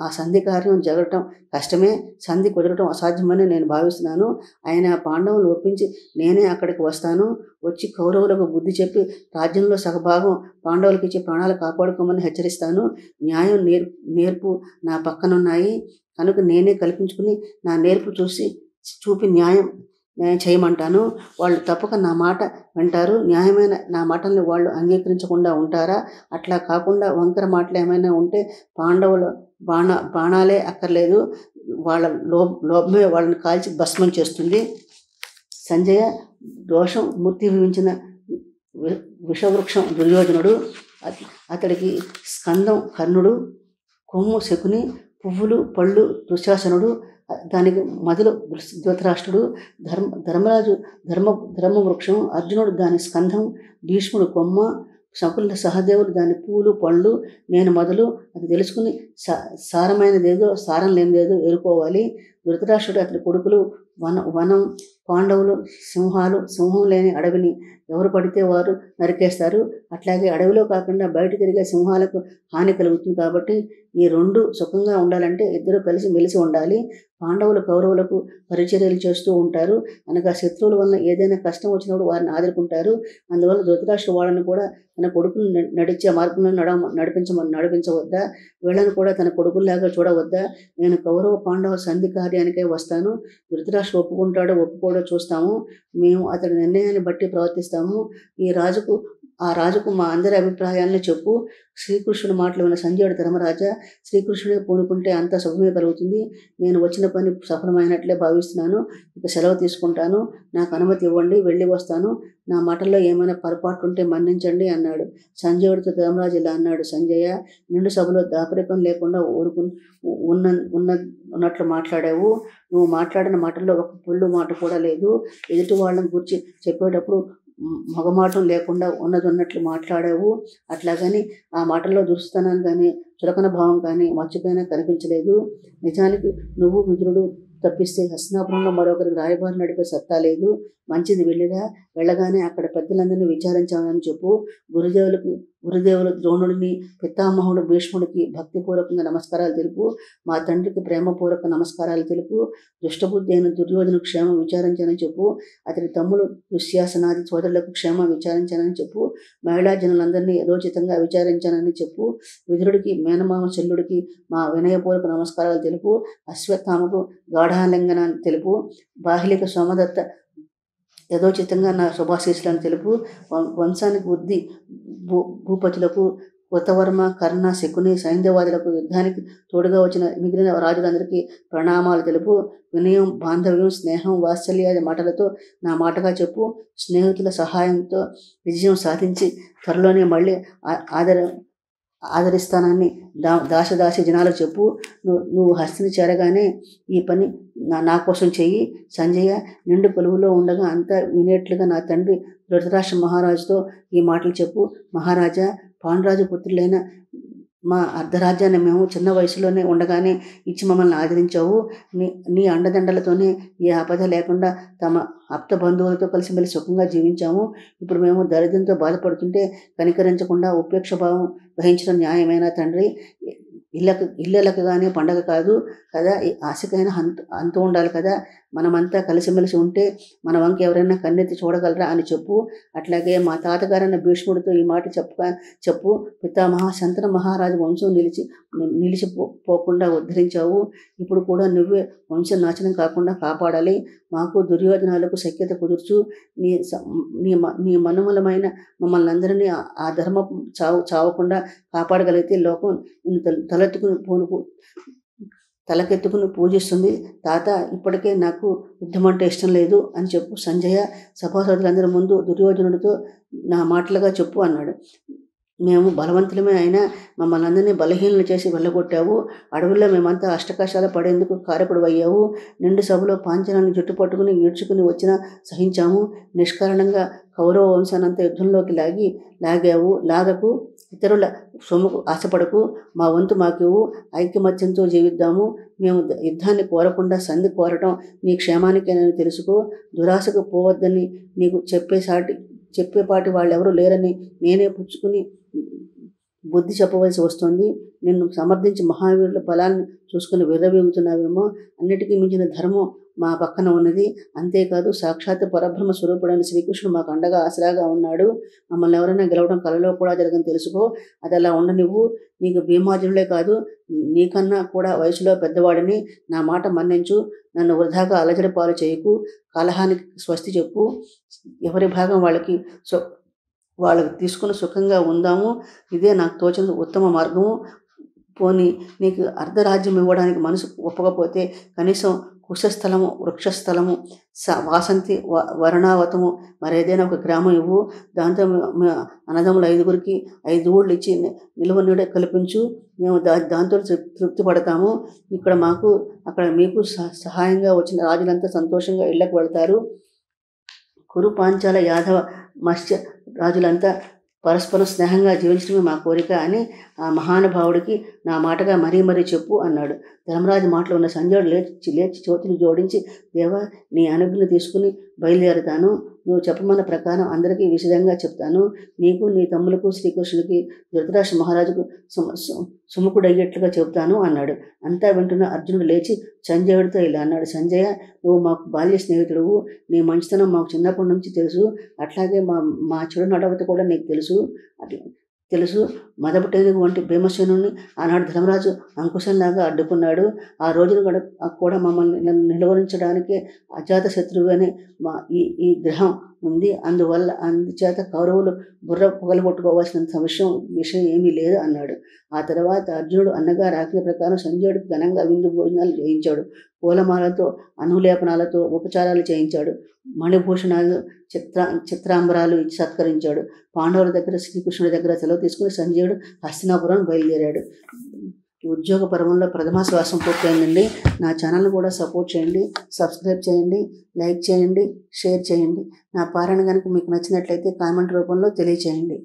[SPEAKER 1] ఆ సంధి కార్యం జరగటం కష్టమే, సంధి కుదరటం అసాధ్యమని నేను భావిస్తున్నాను. ఆయన పాండవులు ఒప్పించి నేనే అక్కడికి వస్తాను. వచ్చి కౌరవులకు బుద్ధి చెప్పి రాజ్యంలో సగభాగం పాండవులకు ఇచ్చి ప్రాణాలు కాపాడుకోమని హెచ్చరిస్తాను. న్యాయం నేర్పు నా పక్కనున్నాయి కనుక నేనే కల్పించుకుని నా నేర్పు చూపి న్యాయం చేయమంటాను. వాళ్ళు తప్పక నా మాట వింటారు. న్యాయమైన నా మాటల్ని వాళ్ళు అంగీకరించకుండా ఉంటారా? అట్లా కాకుండా వంకర మాటలు ఏమైనా ఉంటే పాండవుల బాణాలే అక్కర్లేదు, వాళ్ళ లోభమే వాళ్ళని కాల్చి భస్మం చేస్తుంది. సంజయ దోషం మూర్తిభవించిన విషవృక్షం దుర్యోధనుడు, అతడికి స్కందం కర్ణుడు, కొమ్ము శకుని, పువ్వులు పళ్ళు దుశ్శాసనుడు, దానికి మొదలు ధృతరాష్ట్రుడు, ధర్మరాజు ధర్మవృక్షం, అర్జునుడు దాని స్కంధం, భీష్ముడు కొమ్మ, శకుల సహదేవుడు దాని పూలు పండ్లు, నేను మొదలు. అది తెలుసుకుని సారమైనదేదో సారం లేనిదేదో ఎరుకోవాలి. ధృతరాష్ట్రుడు అతని కొడుకులు వనం, పాండవులు సింహాలు, సింహం లేని అడవిని ఎవరు పడితే వారు నరికేస్తారు. అట్లాగే అడవిలో కాకుండా బయట తిరిగే సింహాలకు హాని కలుగుతుంది. కాబట్టి ఈ రెండు సుఖంగా ఉండాలంటే ఇద్దరు కలిసి మెలిసి ఉండాలి. పాండవులు కౌరవులకు పరిచర్యలు చేస్తూ ఉంటారు. అనగా శత్రువుల వల్ల ఏదైనా కష్టం వచ్చినప్పుడు వారిని ఆదుకుంటారు. అందువల్ల ధృతరాష్ట్రుడు వాళ్ళని కూడా తన కొడుకును నడిచే మార్గంలో నడిపించవద్దా? వీళ్ళను కూడా తన కొడుకుల్లాగా చూడవద్దా? నేను కౌరవ పాండవ సంధి కార్యానికే వస్తాను. ధృతరాష్ట్రుడు ఒప్పుకుంటాడో ఒప్పుకోడో చూస్తాము. మేము అతడి నిర్ణయాన్ని బట్టి ప్రవర్తిస్తాము. ఆ రాజుకు మా అందరి అభిప్రాయాలను చెప్పు. శ్రీకృష్ణుడి మాటలు విన్న సంజయుడు, ధర్మరాజా, శ్రీకృష్ణుడే పూనుకుంటే అంతా శుభమే కలుగుతుంది. నేను వచ్చిన పని సఫలమైనట్లే భావిస్తున్నాను. ఇక సెలవు తీసుకుంటాను. నాకు అనుమతి ఇవ్వండి, వెళ్ళి వస్తాను. నా మాటల్లో ఏమైనా పొరపాటుంటే మన్నించండి అన్నాడు. సంజయుడితో ధర్మరాజు ఇలా అన్నాడు: సంజయ, నిండు సభలో దాపరికం లేకుండా ఉన్నట్లు మాట్లాడావు. నువ్వు మాట్లాడిన మాటల్లో ఒక పొల్లు మాట కూడా లేదు. ఎదుటి వాళ్ళని గురించి చెప్పేటప్పుడు మగమాటం లేకుండా ఉన్నట్లు మాట్లాడావు. అట్లాగని ఆ మాటల్లో దురుస్తనం కానీ చులకన భావం కానీ మర్చిపోయినా కనిపించలేదు. నిజానికి నువ్వు విదురుడు తప్పిస్తే హస్తినాపురంలో మరొకరికి రాయబారి నడిపే సత్తా లేదు. మంచిది, వెళ్ళిరా. వెళ్ళగానే అక్కడ పెద్దలందరినీ విచారించామని చెప్పు. గురుదేవులు ద్రోణుడిని, పితామహుడు భీష్ముడికి భక్తిపూర్వకంగా నమస్కారాలు తెలుపు. మా తండ్రికి ప్రేమపూర్వక నమస్కారాలు తెలుపు. దుష్టబుద్ధి అయిన దుర్యోధను క్షేమం విచారించానని చెప్పు. అతడి తమ్ముడు దుశ్శాసనాది సోదరులకు క్షేమం విచారించానని చెప్పు. మహిళా జనులందరినీ యథోచితంగా విచారించానని చెప్పు. విదురుడికి, మేనమామ చెల్లుడికి మా వినయపూర్వక నమస్కారాలు తెలుపు. అశ్వత్థామకు గాఢాలింగనాన్ని తెలుపు. బాహిలిక సోమదత్త యథోచితంగా నా శుభాశీస్సులను తెలుపు. వంశానికి వృద్ధి భూపతులకు, కృతవర్మ, కర్ణ, శకుని, సైంధవాదులకు, యుద్ధానికి తోడుగా వచ్చిన మిగిలిన రాజులందరికీ ప్రణామాలు తెలుపు. వినయం, బాంధవ్యం, స్నేహం, వాత్సల్యాది మాటలతో నా మాటగా చెప్పు. స్నేహితుల సహాయంతో విజయం సాధించి త్వరలోనే మళ్ళీ ఆదరిస్తానని దాసదాసి జనాలకు చెప్పు. నువ్వు హస్తిని చేరగానే ఈ పని నా కోసం చెయ్యి. సంజయ, నిండు కొలువులో ఉండగా అంతా వినేట్లుగా నా తండ్రి ధృతరాష్ట్ర మహారాజుతో ఈ మాటలు చెప్పు. మహారాజా, పాండురాజు పుత్రులైన మా అర్ధరాజ్యాన్ని మేము చిన్న వయసులోనే ఉండగానే ఇచ్చి మమ్మల్ని ఆదరించావు. నీ అండదండలతోనే ఏ ఆపద లేకుండా తమ ఆప్త బంధువులతో కలిసిమెలిసి సుఖంగా జీవించాము. ఇప్పుడు మేము దరిద్రంతో బాధపడుతుంటే కనికరించకుండా ఉపేక్ష భావం వహించడం న్యాయమేనా తండ్రి? ఇళ్ళకి కానీ పండగ కాదు కదా, ఆశకైనా అంతు ఉండాలి కదా. మనమంతా కలిసిమెలిసి ఉంటే మన వంక ఎవరైనా కన్నెత్తి చూడగలరా అని చెప్పు. అట్లాగే మా తాతగారైన భీష్ముడితో ఈ మాట చెప్పు. పితామహ శంతన మహారాజు వంశం నిలిచిపోకుండా ఉద్ధరించావు. ఇప్పుడు కూడా నువ్వే వంశం నాశనం కాకుండా కాపాడాలి. మాకు దుర్యోధనాలకు సఖ్యత కుదుర్చు. నీ మనుమలమైన మమ్మల్ని అందరినీ ఆ ధర్మ చావకుండా కాపాడగలిగితే లోకం తలెత్తుకుని తలకెత్తుకుని పూజిస్తుంది. తాత, ఇప్పటికే నాకు యుద్ధం అంటే ఇష్టం లేదు అని చెప్పు. సంజయ సభాసదులందరి ముందు దుర్యోధనుడితో నా మాటలుగా చెప్పు అన్నాడు. మేము బలవంతులమే అయినా మమ్మల్ని అందరినీ బలహీనలు చేసి వెళ్ళగొట్టావు. అడవుల్లో మేమంతా అష్టకష్టాలు పడేందుకు కారకుడు అయ్యావు. నిండు సభలో పాంచాలాన్ని జుట్టు పట్టుకుని ఈడ్చుకుని వచ్చినా సహించాము. నిష్కారణంగా కౌరవ వంశానంతా యుద్ధంలోకి లాగకు. ఇతరుల సొమ్ముకు ఆశపడకు. మా వంతు మాకివ్వు. ఐకమత్యంతో జీవిద్దాము. మేము యుద్ధాన్ని కోరకుండా సంధి కోరటం నీ క్షేమానికేనని తెలుసుకో. దురాశకు పోవద్దని నీకు చెప్పేపాటి వాళ్ళెవరూ లేరని నేనే పుచ్చుకుని బుద్ధి చెప్పవలసి వస్తుంది. నిన్ను సమర్థించి మహావీరుల బలాన్ని చూసుకుని విర్రవీగుతున్నావేమో. అన్నిటికీ మించిన ధర్మం మా పక్కన ఉన్నది. అంతేకాదు సాక్షాత్ పరబ్రహ్మ స్వరూపుడైన శ్రీకృష్ణుడు మాకు అండగా ఆసరాగా ఉన్నాడు. మమ్మల్ని ఎవరైనా గెలవడం కలలో కూడా జరగని తెలుసుకో. అది అలా ఉండనివ్వు. నీకు భీమార్జునులే కాదు, నీకన్నా కూడా వయసులో పెద్దవాడిని. నా మాట మన్నించు. నన్ను వృధాగా అలజడి పాలు చేయకు. కలహానికి స్వస్తి చెప్పు. ఎవరి భాగం వాళ్ళకి తీసుకుని సుఖంగా ఉందాము. ఇదే నాకు తోచిన ఉత్తమ మార్గము. పోనీ నీకు అర్ధరాజ్యం ఇవ్వడానికి మనసు ఒప్పకపోతే కనీసం కుశస్థలము, వృక్షస్థలము, వాసంతి, వరుణావతము, మరేదైనా ఒక గ్రామం ఇవ్వు. దాంతో అన్నదమ్ముల 5గురికి 5 ఊళ్ళు ఇచ్చి నిలువ నీడ కల్పించు. మేము దాంతో తృప్తి పడతాము. అక్కడ మీకు సహాయంగా వచ్చిన రాజులంతా సంతోషంగా ఇళ్లకు వెళ్తారు. కురు, పాంచాల, యాదవ, మత్స్య రాజులంతా పరస్పరం స్నేహంగా జీవించడమే మా కోరిక అని ఆ మహానుభావుడికి నా మాటగా మరీ చెప్పు అన్నాడు. ధర్మరాజు మాటలో ఉన్న సంజయుడు లేచి చేతులు జోడించి, దేవా, నీ అనుజ్ఞ తీసుకుని బయలుదేరుతాను. నువ్వు చెప్పమన్న ప్రకారం అందరికీ విశదంగా చెప్తాను. నీకు, నీ తమ్ములకు, శ్రీకృష్ణుడికి, ధృతరాష్ట్ర మహారాజుకు సుముఖుడయ్యేట్లుగా చెబుతాను అన్నాడు. అంతా వింటున్న అర్జునుడు లేచి సంజయుడితో ఇలా అన్నాడు. సంజయ, నువ్వు మాకు బాల్య స్నేహితుడువు. నీ మంచితనం మాకు చిన్నప్పటి నుంచి తెలుసు. అట్లాగే మా చెడు నడవత కూడా నీకు తెలుసు. మదపుటేనుగు వంటి భీమసేనుని ఆనాడు ధర్మరాజు అంకుశంలాగా అడ్డుకున్నాడు. ఆ రోజున కూడా మమ్మల్ని నిలువరించడానికే అజాత శత్రువు మా ఈ గ్రహం ఉంది. అందుచేత కౌరవులు బుర్ర పొగలగొట్టుకోవాల్సిన విషయం ఏమీ లేదు అన్నాడు. ఆ తర్వాత అర్జునుడు అన్నగారి ఆజ్ఞ ప్రకారం సంజయుడికి ఘనంగా విందు భోజనాలు చేయించాడు. పూలమాలతో, అనులేపనాలతో ఉపచారాలు చేయించాడు. మణిభూషణాలు, చిత్రాంబరాలు ఇచ్చి సత్కరించాడు. పాండవుల దగ్గర, శ్రీకృష్ణుడి దగ్గర సెలవు తీసుకుని సంజయుడు హస్తినాపురం బయలుదేరాడు. ఉద్యోగ పర్వంలో ప్రథమ శ్వాసం పూర్తయిందండి. నా ఛానల్ని కూడా సపోర్ట్ చేయండి, సబ్స్క్రైబ్ చేయండి, లైక్ చేయండి, షేర్ చేయండి. నా పారాయణ కనుక మీకు నచ్చినట్లయితే కామెంట్ రూపంలో తెలియచేయండి.